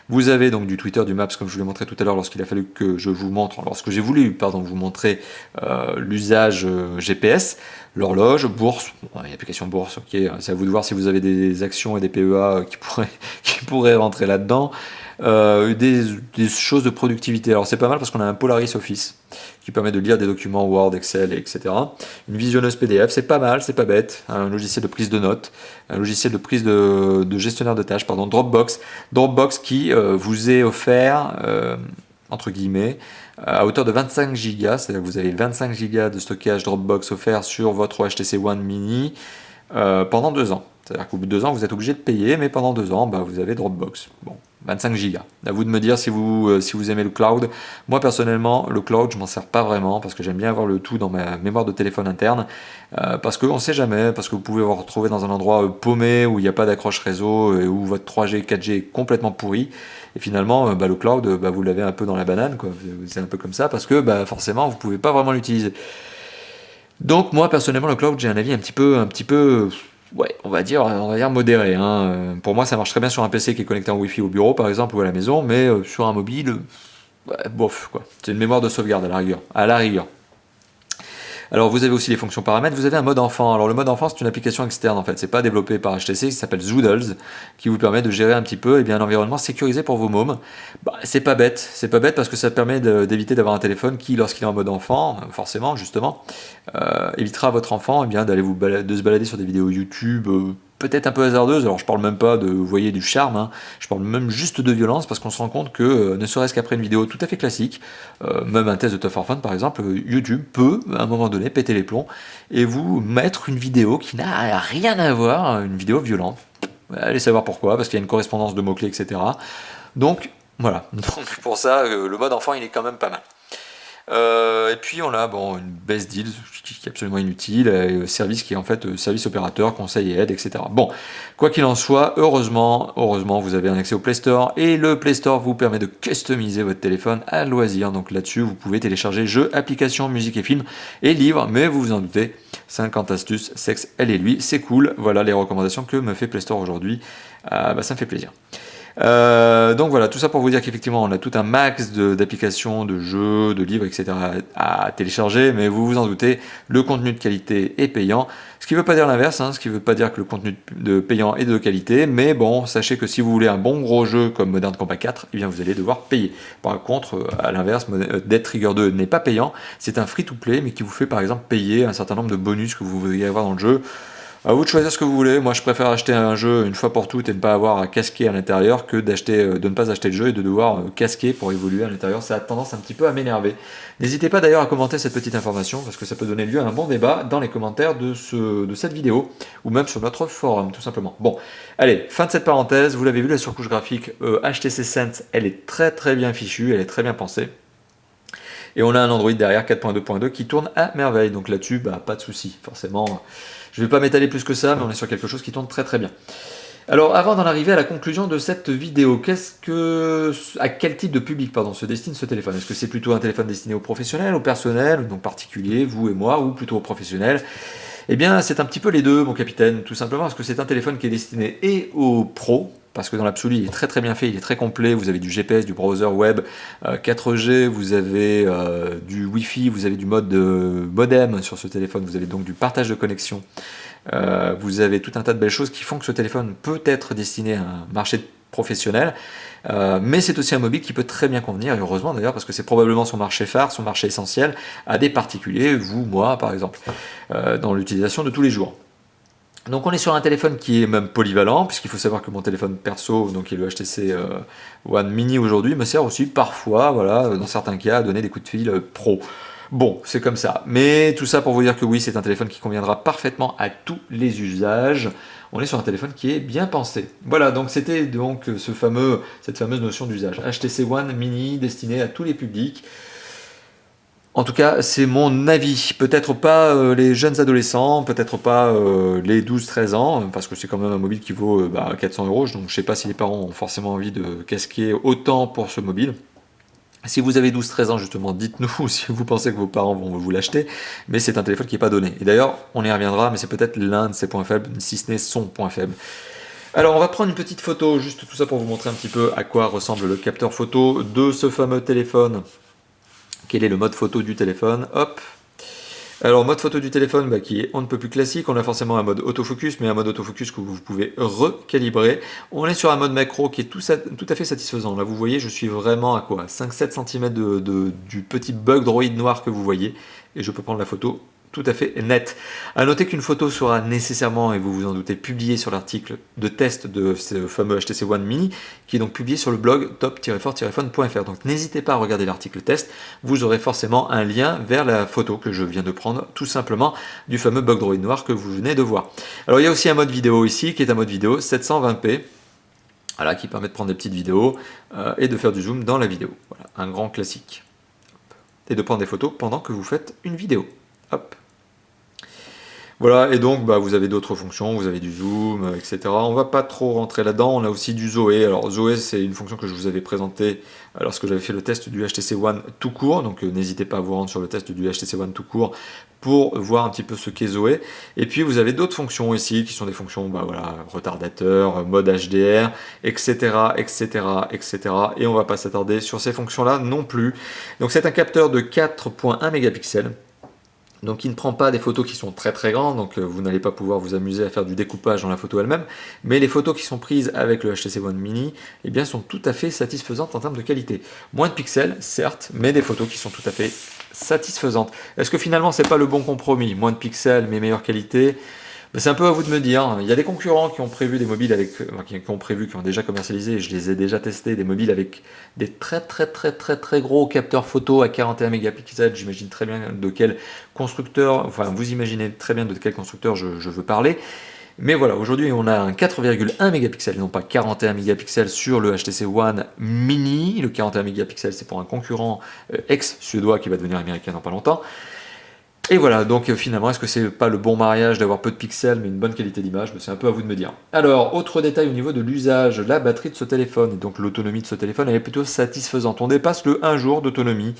Vous avez donc du Twitter, du Maps, comme je vous l'ai montré tout à l'heure lorsqu'il a fallu que je vous montre, lorsque j'ai voulu, vous montrer l'usage GPS, l'horloge, bourse, l'application bourse, ok, c'est à vous de voir si vous avez des actions et des PEA qui pourraient rentrer là-dedans. Des choses de productivité. Alors c'est pas mal parce qu'on a un Polaris Office qui permet de lire des documents Word, Excel, etc. Une visionneuse PDF, c'est pas mal, c'est pas bête. Un logiciel de prise de notes, un logiciel de prise de gestionnaire de tâches, Dropbox. Dropbox qui vous est offert, entre guillemets, à hauteur de 25 Go, c'est-à-dire que vous avez 25 Go de stockage Dropbox offert sur votre HTC One Mini pendant 2 ans. C'est-à-dire qu'au bout de 2 ans, vous êtes obligé de payer, mais pendant 2 ans, vous avez Dropbox. Bon, 25 Go. À vous de me dire si vous aimez le cloud. Moi, personnellement, le cloud, je m'en sers pas vraiment, parce que j'aime bien avoir le tout dans ma mémoire de téléphone interne, parce qu'on ne sait jamais, parce que vous pouvez vous retrouver dans un endroit paumé, où il n'y a pas d'accroche réseau, et où votre 3G, 4G est complètement pourri, et finalement, le cloud, vous l'avez un peu dans la banane, quoi. C'est un peu comme ça, parce que forcément, vous ne pouvez pas vraiment l'utiliser. Donc, moi, personnellement, le cloud, j'ai un avis un petit peu ouais, on va dire modéré. Pour moi, ça marche très bien sur un PC qui est connecté en Wi-Fi au bureau, par exemple, ou à la maison, mais sur un mobile, ouais, bof, quoi. C'est une mémoire de sauvegarde à la rigueur. À la rigueur. Alors vous avez aussi les fonctions paramètres, vous avez un mode enfant. Alors le mode enfant, c'est une application externe en fait, c'est pas développé par HTC, ça s'appelle Zoodles, qui vous permet de gérer un petit peu un environnement sécurisé pour vos mômes. Bah, c'est pas bête parce que ça permet d'éviter d'avoir un téléphone qui, lorsqu'il est en mode enfant, forcément justement, évitera à votre enfant de se balader sur des vidéos YouTube, peut-être un peu hasardeuses. Alors je parle même pas de, vous voyez, du charme, hein. Je parle même juste de violence parce qu'on se rend compte que, ne serait-ce qu'après une vidéo tout à fait classique, même un test de Tough or Fun par exemple, YouTube peut à un moment donné péter les plombs et vous mettre une vidéo qui n'a rien à voir, une vidéo violente. Allez savoir pourquoi, parce qu'il y a une correspondance de mots-clés, etc. Donc voilà, donc pour ça, le mode enfant il est quand même pas mal. Et puis on a bon, une best deal qui est absolument inutile, service qui est en fait service opérateur, conseil et aide, etc. Bon, quoi qu'il en soit, heureusement, vous avez un accès au Play Store et le Play Store vous permet de customiser votre téléphone à loisir. Donc là-dessus, vous pouvez télécharger jeux, applications, musique et films et livres, mais vous vous en doutez, 50 astuces, sexe, elle et lui, c'est cool. Voilà les recommandations que me fait Play Store aujourd'hui. Ça me fait plaisir. Donc voilà, tout ça pour vous dire qu'effectivement on a tout un max d'applications, de jeux, de livres, etc. à télécharger, mais vous vous en doutez, le contenu de qualité est payant, ce qui ne veut pas dire l'inverse, hein, ce qui ne veut pas dire que le contenu de payant est de qualité, mais bon, sachez que si vous voulez un bon gros jeu comme Modern Combat 4, eh bien vous allez devoir payer. Par contre, à l'inverse, Dead Trigger 2 n'est pas payant, c'est un free-to-play, mais qui vous fait par exemple payer un certain nombre de bonus que vous voudriez avoir dans le jeu. À vous de choisir ce que vous voulez. Moi, je préfère acheter un jeu une fois pour toutes et ne pas avoir à casquer à l'intérieur que de ne pas acheter le jeu et de devoir casquer pour évoluer à l'intérieur. Ça a tendance un petit peu à m'énerver. N'hésitez pas d'ailleurs à commenter cette petite information parce que ça peut donner lieu à un bon débat dans les commentaires de cette vidéo ou même sur notre forum, tout simplement. Bon, allez, fin de cette parenthèse. Vous l'avez vu, la surcouche graphique HTC Sense, elle est très très bien fichue, elle est très bien pensée. Et on a un Android derrière 4.2.2 qui tourne à merveille. Donc là-dessus, pas de souci. Forcément, je ne vais pas m'étaler plus que ça, mais on est sur quelque chose qui tourne très très bien. Alors avant d'en arriver à la conclusion de cette vidéo, à quel type de public se destine ce téléphone? Est-ce que c'est plutôt un téléphone destiné aux professionnels, aux personnels, donc particuliers, vous et moi, ou plutôt aux professionnels? Eh bien, c'est un petit peu les deux, mon capitaine, tout simplement parce que c'est un téléphone qui est destiné et aux pros, parce que dans l'absolu, il est très très bien fait, il est très complet, vous avez du GPS, du browser web, 4G, vous avez du Wi-Fi, vous avez du mode modem sur ce téléphone, vous avez donc du partage de connexion, vous avez tout un tas de belles choses qui font que ce téléphone peut être destiné à un marché professionnel, mais c'est aussi un mobile qui peut très bien convenir, et heureusement d'ailleurs, parce que c'est probablement son marché phare, son marché essentiel, à des particuliers, vous, moi par exemple, dans l'utilisation de tous les jours. Donc on est sur un téléphone qui est même polyvalent, puisqu'il faut savoir que mon téléphone perso, donc qui est le HTC One Mini aujourd'hui, me sert aussi parfois, voilà, dans certains cas, à donner des coups de fil pro. Bon, c'est comme ça. Mais tout ça pour vous dire que oui, c'est un téléphone qui conviendra parfaitement à tous les usages. On est sur un téléphone qui est bien pensé. Voilà, donc c'était donc cette fameuse notion d'usage. HTC One Mini destiné à tous les publics. En tout cas, c'est mon avis. Peut-être pas les jeunes adolescents, peut-être pas les 12-13 ans, parce que c'est quand même un mobile qui vaut 400 euros. Donc je sais pas si les parents ont forcément envie de casquer autant pour ce mobile. Si vous avez 12-13 ans, justement, dites-nous si vous pensez que vos parents vont vous l'acheter, mais c'est un téléphone qui n'est pas donné. Et d'ailleurs, on y reviendra, mais c'est peut-être l'un de ses points faibles, si ce n'est son point faible. Alors, on va prendre une petite photo, juste tout ça pour vous montrer un petit peu à quoi ressemble le capteur photo de ce fameux téléphone. Quel est le mode photo du téléphone? Hop. Alors, mode photo du téléphone qui est on ne peut plus classique. On a forcément un mode autofocus, mais un mode autofocus que vous pouvez recalibrer. On est sur un mode macro qui est tout à fait satisfaisant. Là, vous voyez, je suis vraiment à quoi 5-7 cm du petit bug droïde noir que vous voyez. Et je peux prendre la photo tout à fait nette. A noter qu'une photo sera nécessairement, et vous vous en doutez, publiée sur l'article de test de ce fameux HTC One Mini, qui est donc publié sur le blog top-fort-phone.fr. Donc n'hésitez pas à regarder l'article test, vous aurez forcément un lien vers la photo que je viens de prendre, tout simplement, du fameux bug droïde noir que vous venez de voir. Alors il y a aussi un mode vidéo ici, qui est un mode vidéo 720p, voilà, qui permet de prendre des petites vidéos et de faire du zoom dans la vidéo. Voilà, un grand classique. Et de prendre des photos pendant que vous faites une vidéo. Hop. Voilà, et donc bah, vous avez d'autres fonctions, vous avez du zoom, etc. On va pas trop rentrer là-dedans, on a aussi du Zoé. Alors Zoé, c'est une fonction que je vous avais présentée lorsque j'avais fait le test du HTC One tout court, donc n'hésitez pas à vous rendre sur le test du HTC One tout court pour voir un petit peu ce qu'est Zoé. Et puis vous avez d'autres fonctions ici, qui sont des fonctions, bah voilà, retardateur, mode HDR, etc., etc., etc. Et on va pas s'attarder sur ces fonctions-là non plus. Donc c'est un capteur de 4.1 mégapixels. Donc il ne prend pas des photos qui sont très très grandes, donc vous n'allez pas pouvoir vous amuser à faire du découpage dans la photo elle-même, mais les photos qui sont prises avec le HTC One Mini eh bien, sont tout à fait satisfaisantes en termes de qualité. Moins de pixels, certes, mais des photos qui sont tout à fait satisfaisantes. Est-ce que finalement c'est pas le bon compromis? Moins de pixels mais meilleure qualité? C'est un peu à vous de me dire. Il y a des concurrents qui ont prévu des mobiles avec, qui ont déjà commercialisé, et je les ai déjà testés, des mobiles avec des très gros capteurs photo à 41 mégapixels. J'imagine très bien de quel constructeur, enfin vous imaginez très bien de quel constructeur je veux parler. Mais voilà, aujourd'hui on a un 4,1 mégapixels, non pas 41 mégapixels sur le HTC One Mini. Le 41 mégapixels c'est pour un concurrent ex-suédois qui va devenir américain dans pas longtemps. Et voilà, donc finalement, est-ce que c'est pas le bon mariage d'avoir peu de pixels mais une bonne qualité d'image? C'est un peu à vous de me dire. Alors, autre détail au niveau de l'usage, la batterie de ce téléphone, et donc l'autonomie de ce téléphone, elle est plutôt satisfaisante. On dépasse le 1 jour d'autonomie,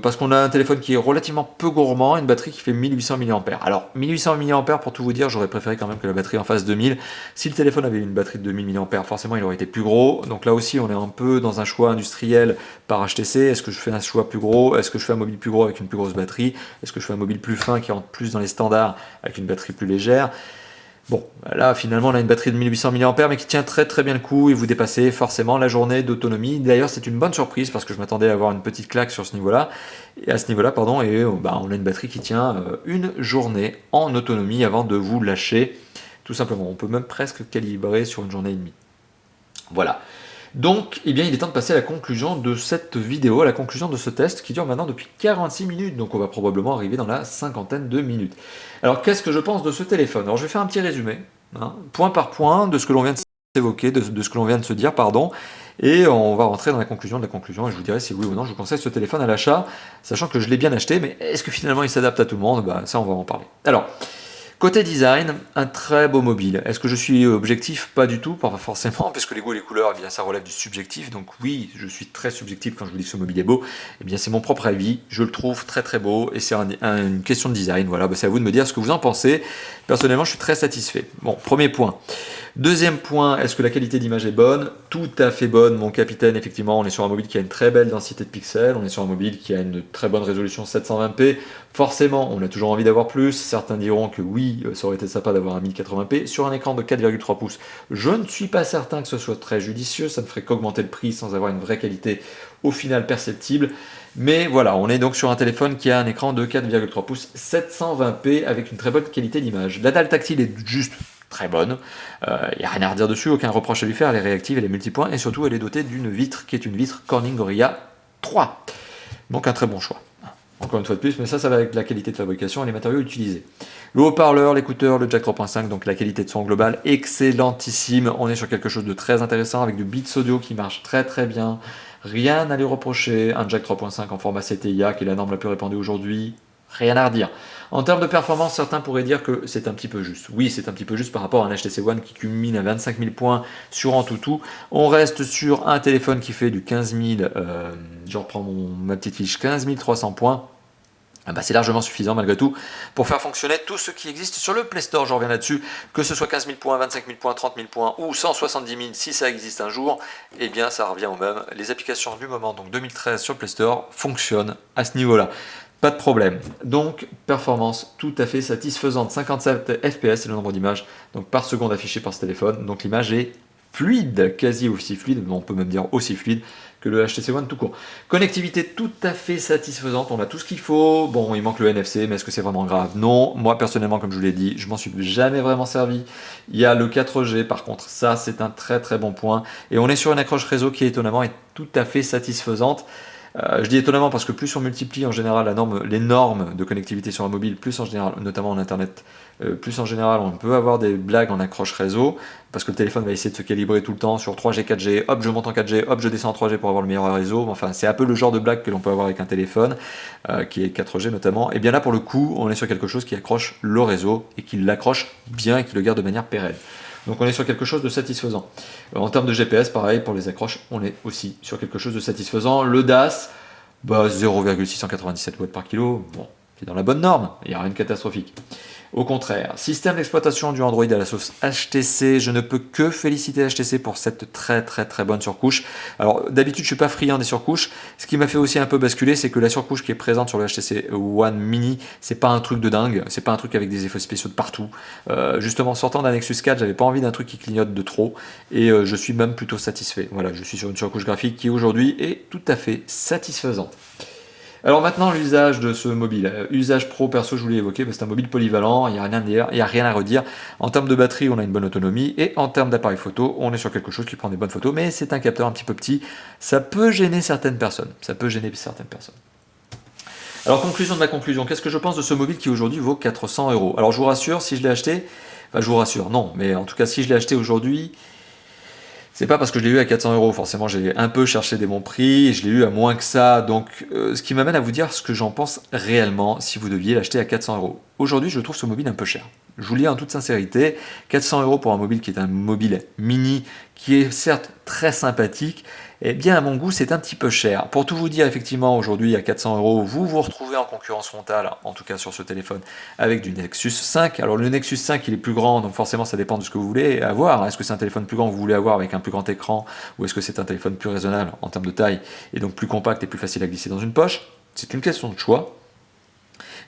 parce qu'on a un téléphone qui est relativement peu gourmand, une batterie qui fait 1800 mAh. Alors, 1800 mAh, pour tout vous dire, j'aurais préféré quand même que la batterie en fasse 2000. Si le téléphone avait une batterie de 2000 mAh, forcément, il aurait été plus gros. Donc là aussi, on est un peu dans un choix industriel par HTC. Est-ce que je fais un choix plus gros? Est-ce que je fais un mobile plus gros avec une plus grosse batterie? Est-ce que je fais un mobile plus fin qui rentre plus dans les standards avec une batterie plus légère? Bon, là finalement on a une batterie de 1800 mAh mais qui tient très bien le coup et vous dépassez forcément la journée d'autonomie. D'ailleurs c'est une bonne surprise parce que je m'attendais à avoir une petite claque sur ce niveau-là, et à ce niveau-là pardon, et bah, on a une batterie qui tient une journée en autonomie avant de vous lâcher, tout simplement. On peut même presque calibrer sur une journée et demie. Voilà. Donc, eh bien, il est temps de passer à la conclusion de cette vidéo, à la conclusion de ce test qui dure maintenant depuis 46 minutes. Donc, on va probablement arriver dans la cinquantaine de minutes. Alors, qu'est-ce que je pense de ce téléphone? Alors, je vais faire un petit résumé, hein, point par point, de ce que l'on vient de s'évoquer, de ce que l'on vient de se dire, pardon. Et on va rentrer dans la conclusion de la conclusion, et je vous dirai si oui ou non je vous conseille ce téléphone à l'achat, sachant que je l'ai bien acheté, mais est-ce que finalement il s'adapte à tout le monde? Bah, ça, on va en parler. Alors, côté design, un très beau mobile. Est-ce que je suis objectif? Pas du tout, pas forcément, parce que les goûts et les couleurs, eh bien, ça relève du subjectif. Donc oui, je suis très subjectif quand je vous dis que ce mobile est beau. Eh bien, c'est mon propre avis. Je le trouve très beau et c'est une question de design. Voilà, bah, c'est à vous de me dire ce que vous en pensez. Personnellement, je suis très satisfait. Bon, premier point. Deuxième point, est-ce que la qualité d'image est bonne? Tout à fait bonne, mon capitaine. Effectivement, on est sur un mobile qui a une très belle densité de pixels, on est sur un mobile qui a une très bonne résolution 720p. Forcément, on a toujours envie d'avoir plus. Certains diront que oui, ça aurait été sympa d'avoir un 1080p sur un écran de 4,3 pouces. Je ne suis pas certain que ce soit très judicieux, ça ne ferait qu'augmenter le prix sans avoir une vraie qualité au final perceptible. Mais voilà, on est donc sur un téléphone qui a un écran de 4,3 pouces 720p avec une très bonne qualité d'image. La dalle tactile est juste très bonne, il n'y a rien à redire dessus, aucun reproche à lui faire, elle est réactive, elle est multipoint et surtout elle est dotée d'une vitre qui est une vitre Corning Gorilla 3. Donc un très bon choix. Encore une fois de plus, mais ça va avec la qualité de fabrication et les matériaux utilisés. Le haut-parleur, l'écouteur, le jack 3.5, donc la qualité de son global, excellentissime. On est sur quelque chose de très intéressant avec du Beats Audio qui marche très bien. Rien à lui reprocher. Un jack 3.5 en format CTIA, qui est la norme la plus répandue aujourd'hui. Rien à redire. En termes de performance, certains pourraient dire que c'est un petit peu juste. Oui, c'est un petit peu juste par rapport à un HTC One qui culmine à 25 000 points sur AnTuTu. On reste sur un téléphone qui fait du 15 000, je reprends ma petite fiche, 15 300 points. Ah bah c'est largement suffisant malgré tout pour faire fonctionner tout ce qui existe sur le Play Store, je reviens là-dessus, que ce soit 15 000 points, 25 000 points, 30 000 points ou 170 000 si ça existe un jour, eh bien ça revient au même. Les applications du moment, donc 2013 sur le Play Store, fonctionnent à ce niveau-là. Pas de problème. Donc, performance tout à fait satisfaisante. 57 fps, c'est le nombre d'images donc par seconde affichées par ce téléphone. Donc l'image est fluide, quasi aussi fluide, mais on peut même dire aussi fluide que le HTC One tout court. Connectivité tout à fait satisfaisante, on a tout ce qu'il faut. Bon, il manque le NFC, mais est-ce que c'est vraiment grave? Non. Moi, personnellement, comme je vous l'ai dit, je m'en suis jamais vraiment servi. Il y a le 4G, par contre, ça, c'est un très bon point. Et on est sur une accroche réseau qui, étonnamment, est tout à fait satisfaisante. Je dis étonnamment parce que plus on multiplie en général les normes de connectivité sur un mobile, plus en général, notamment en internet, plus en général on peut avoir des blagues en accroche réseau, parce que le téléphone va essayer de se calibrer tout le temps sur 3G, 4G, hop je monte en 4G, hop je descends en 3G pour avoir le meilleur réseau, enfin c'est un peu le genre de blague que l'on peut avoir avec un téléphone, qui est 4G notamment, et bien là pour le coup on est sur quelque chose qui accroche le réseau, et qui l'accroche bien et qui le garde de manière pérenne. Donc on est sur quelque chose de satisfaisant. En termes de GPS, pareil, pour les accroches, on est aussi sur quelque chose de satisfaisant. Le DAS, 0,697 watts par kilo, bon, c'est dans la bonne norme, il n'y a rien de catastrophique. Au contraire, système d'exploitation du Android à la sauce HTC, je ne peux que féliciter HTC pour cette très bonne surcouche. Alors d'habitude je suis pas friand des surcouches, ce qui m'a fait aussi un peu basculer, c'est que la surcouche qui est présente sur le HTC One Mini, c'est pas un truc de dingue, c'est pas un truc avec des effets spéciaux de partout. Justement sortant d'un Nexus 4, j'avais pas envie d'un truc qui clignote de trop, et je suis même plutôt satisfait. Voilà, je suis sur une surcouche graphique qui aujourd'hui est tout à fait satisfaisante. Alors maintenant, l'usage de ce mobile. Usage pro, perso, je vous l'ai évoqué, c'est un mobile polyvalent, il n'y a rien à dire, il n'y a rien à redire. En termes de batterie, on a une bonne autonomie, et en termes d'appareil photo, on est sur quelque chose qui prend des bonnes photos, mais c'est un capteur un petit peu petit, ça peut gêner certaines personnes. Alors conclusion de ma conclusion, qu'est-ce que je pense de ce mobile qui aujourd'hui vaut 400 €? Alors je vous rassure, si je l'ai acheté, enfin je vous rassure, non, mais en tout cas si je l'ai acheté aujourd'hui, c'est pas parce que je l'ai eu à 400 €, forcément j'ai un peu cherché des bons prix, et je l'ai eu à moins que ça, donc ce qui m'amène à vous dire ce que j'en pense réellement si vous deviez l'acheter à 400 €. Aujourd'hui je trouve ce mobile un peu cher. Je vous le dis en toute sincérité, 400 € pour un mobile qui est un mobile mini, qui est certes très sympathique, eh bien à mon goût c'est un petit peu cher. Pour tout vous dire, effectivement aujourd'hui à 400 €, vous vous retrouvez en concurrence frontale, en tout cas sur ce téléphone, avec du Nexus 5. Alors le Nexus 5 il est plus grand, donc forcément ça dépend de ce que vous voulez avoir. Est-ce que c'est un téléphone plus grand que vous voulez avoir avec un plus grand écran, ou est-ce que c'est un téléphone plus raisonnable en termes de taille, et donc plus compact et plus facile à glisser dans une poche? C'est une question de choix.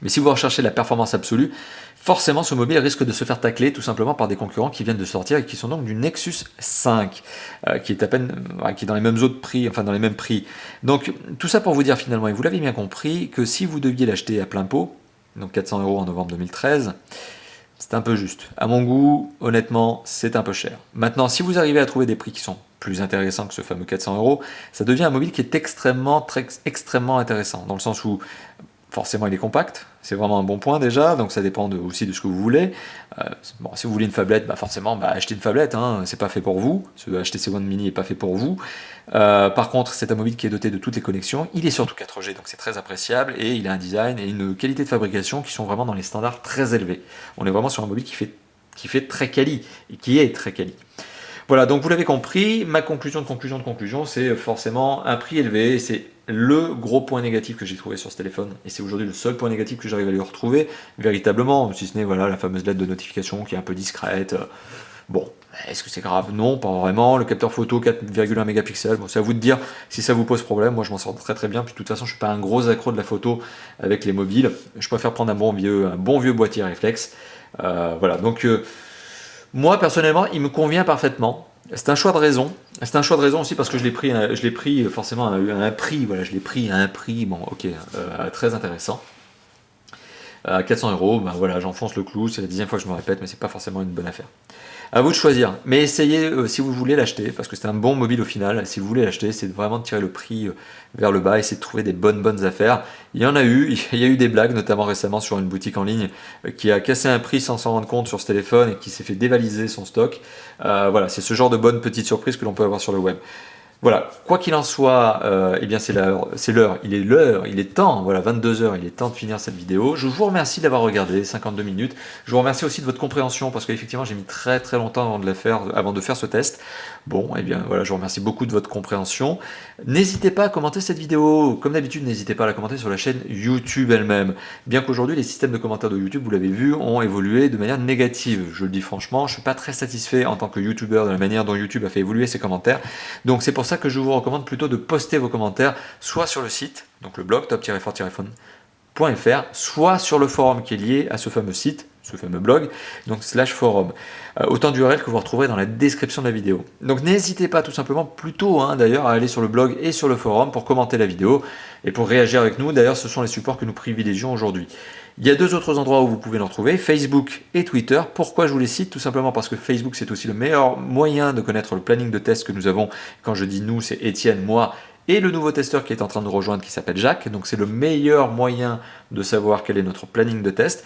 Mais si vous recherchez la performance absolue, forcément ce mobile risque de se faire tacler tout simplement par des concurrents qui viennent de sortir et qui sont donc du Nexus 5, qui est qui est dans les mêmes autres prix, enfin dans les mêmes prix. Donc tout ça pour vous dire finalement, et vous l'avez bien compris, que si vous deviez l'acheter à plein pot, donc 400 € en novembre 2013, c'est un peu juste. À mon goût, honnêtement, c'est un peu cher. Maintenant, si vous arrivez à trouver des prix qui sont plus intéressants que ce fameux 400 €, ça devient un mobile qui est extrêmement intéressant, dans le sens où forcément il est compact, c'est vraiment un bon point déjà, donc ça dépend aussi de ce que vous voulez. Bon, si vous voulez une phablette, forcément achetez une phablette, hein, c'est pas fait pour vous, ce HTC One Mini est pas fait pour vous. Par contre c'est un mobile qui est doté de toutes les connexions, il est surtout 4G, donc c'est très appréciable, et il a un design et une qualité de fabrication qui sont vraiment dans les standards très élevés. On est vraiment sur un mobile qui fait très quali, et qui est très quali. Voilà, donc vous l'avez compris, ma conclusion, c'est forcément un prix élevé, c'est le gros point négatif que j'ai trouvé sur ce téléphone, et c'est aujourd'hui le seul point négatif que j'arrive à lui retrouver, véritablement, si ce n'est voilà, la fameuse lettre de notification qui est un peu discrète. Bon, est-ce que c'est grave? Non, pas vraiment. Le capteur photo 4,1 mégapixels, bon, c'est à vous de dire si ça vous pose problème. Moi je m'en sors très bien, puis de toute façon je suis pas un gros accro de la photo avec les mobiles, je préfère prendre un bon vieux boîtier réflexe. Voilà, donc moi personnellement il me convient parfaitement. C'est un choix de raison. C'est un choix de raison aussi parce que je l'ai pris forcément à un prix. Voilà, je l'ai pris à un prix, bon, ok, très intéressant. À 400 €, voilà, j'enfonce le clou. C'est la 10e fois que je me répète, mais c'est pas forcément une bonne affaire. À vous de choisir, mais essayez si vous voulez l'acheter, parce que c'est un bon mobile au final. Si vous voulez l'acheter, c'est vraiment de tirer le prix vers le bas, essayer de trouver des bonnes affaires. Il y en a eu, il y a eu des blagues, notamment récemment sur une boutique en ligne qui a cassé un prix sans s'en rendre compte sur ce téléphone et qui s'est fait dévaliser son stock. Voilà, c'est ce genre de bonnes petites surprises que l'on peut avoir sur le web. Voilà, quoi qu'il en soit, eh bien c'est l'heure, il est temps, voilà, 22 h, il est temps de finir cette vidéo. Je vous remercie d'avoir regardé, 52 minutes. Je vous remercie aussi de votre compréhension, parce qu'effectivement j'ai mis très longtemps avant de faire ce test. Bon, eh bien voilà, je vous remercie beaucoup de votre compréhension. N'hésitez pas à commenter cette vidéo, comme d'habitude, n'hésitez pas à la commenter sur la chaîne YouTube elle-même. Bien qu'aujourd'hui les systèmes de commentaires de YouTube, vous l'avez vu, ont évolué de manière négative. Je le dis franchement, je ne suis pas très satisfait en tant que YouTuber de la manière dont YouTube a fait évoluer ses commentaires. Donc c'est pour ça que je vous recommande plutôt de poster vos commentaires soit sur le site, donc le blog top-fort-phone.fr, soit sur le forum qui est lié à ce fameux site, ce fameux blog, donc /forum. Autant d'URL que vous retrouverez dans la description de la vidéo. Donc n'hésitez pas tout simplement plutôt d'ailleurs à aller sur le blog et sur le forum pour commenter la vidéo et pour réagir avec nous. D'ailleurs ce sont les supports que nous privilégions aujourd'hui. Il y a deux autres endroits où vous pouvez nous retrouver, Facebook et Twitter. Pourquoi je vous les cite? Tout simplement parce que Facebook c'est aussi le meilleur moyen de connaître le planning de test que nous avons. Quand je dis nous, c'est Étienne, moi et le nouveau testeur qui est en train de nous rejoindre qui s'appelle Jacques. Donc c'est le meilleur moyen de savoir quel est notre planning de test.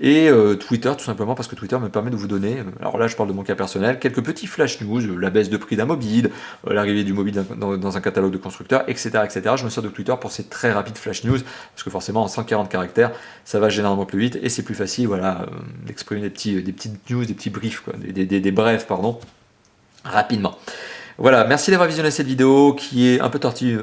Et Twitter, tout simplement parce que Twitter me permet de vous donner, alors là je parle de mon cas personnel, quelques petits flash news, la baisse de prix d'un mobile, l'arrivée du mobile dans un catalogue de constructeurs, etc., etc. Je me sers de Twitter pour ces très rapides flash news, parce que forcément en 140 caractères, ça va généralement plus vite, et c'est plus facile voilà, d'exprimer des petites news, des petits briefs, quoi, des brefs, pardon, rapidement. Voilà, merci d'avoir visionné cette vidéo qui est un peu tardive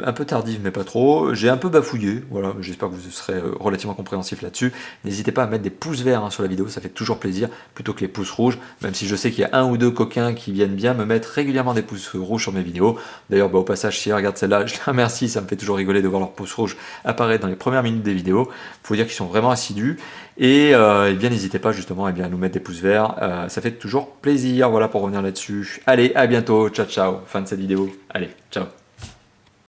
mais pas trop. J'ai un peu bafouillé, voilà, j'espère que vous serez relativement compréhensif là-dessus. N'hésitez pas à mettre des pouces verts sur la vidéo, ça fait toujours plaisir, plutôt que les pouces rouges, même si je sais qu'il y a un ou deux coquins qui viennent bien me mettre régulièrement des pouces rouges sur mes vidéos. D'ailleurs, au passage, si ils regardent celle-là, je les remercie, ça me fait toujours rigoler de voir leurs pouces rouges apparaître dans les premières minutes des vidéos. Il faut dire qu'ils sont vraiment assidus. Et bien n'hésitez pas justement à nous mettre des pouces verts, ça fait toujours plaisir, voilà pour revenir là-dessus. Allez, à bientôt, ciao ciao, fin de cette vidéo, allez, ciao.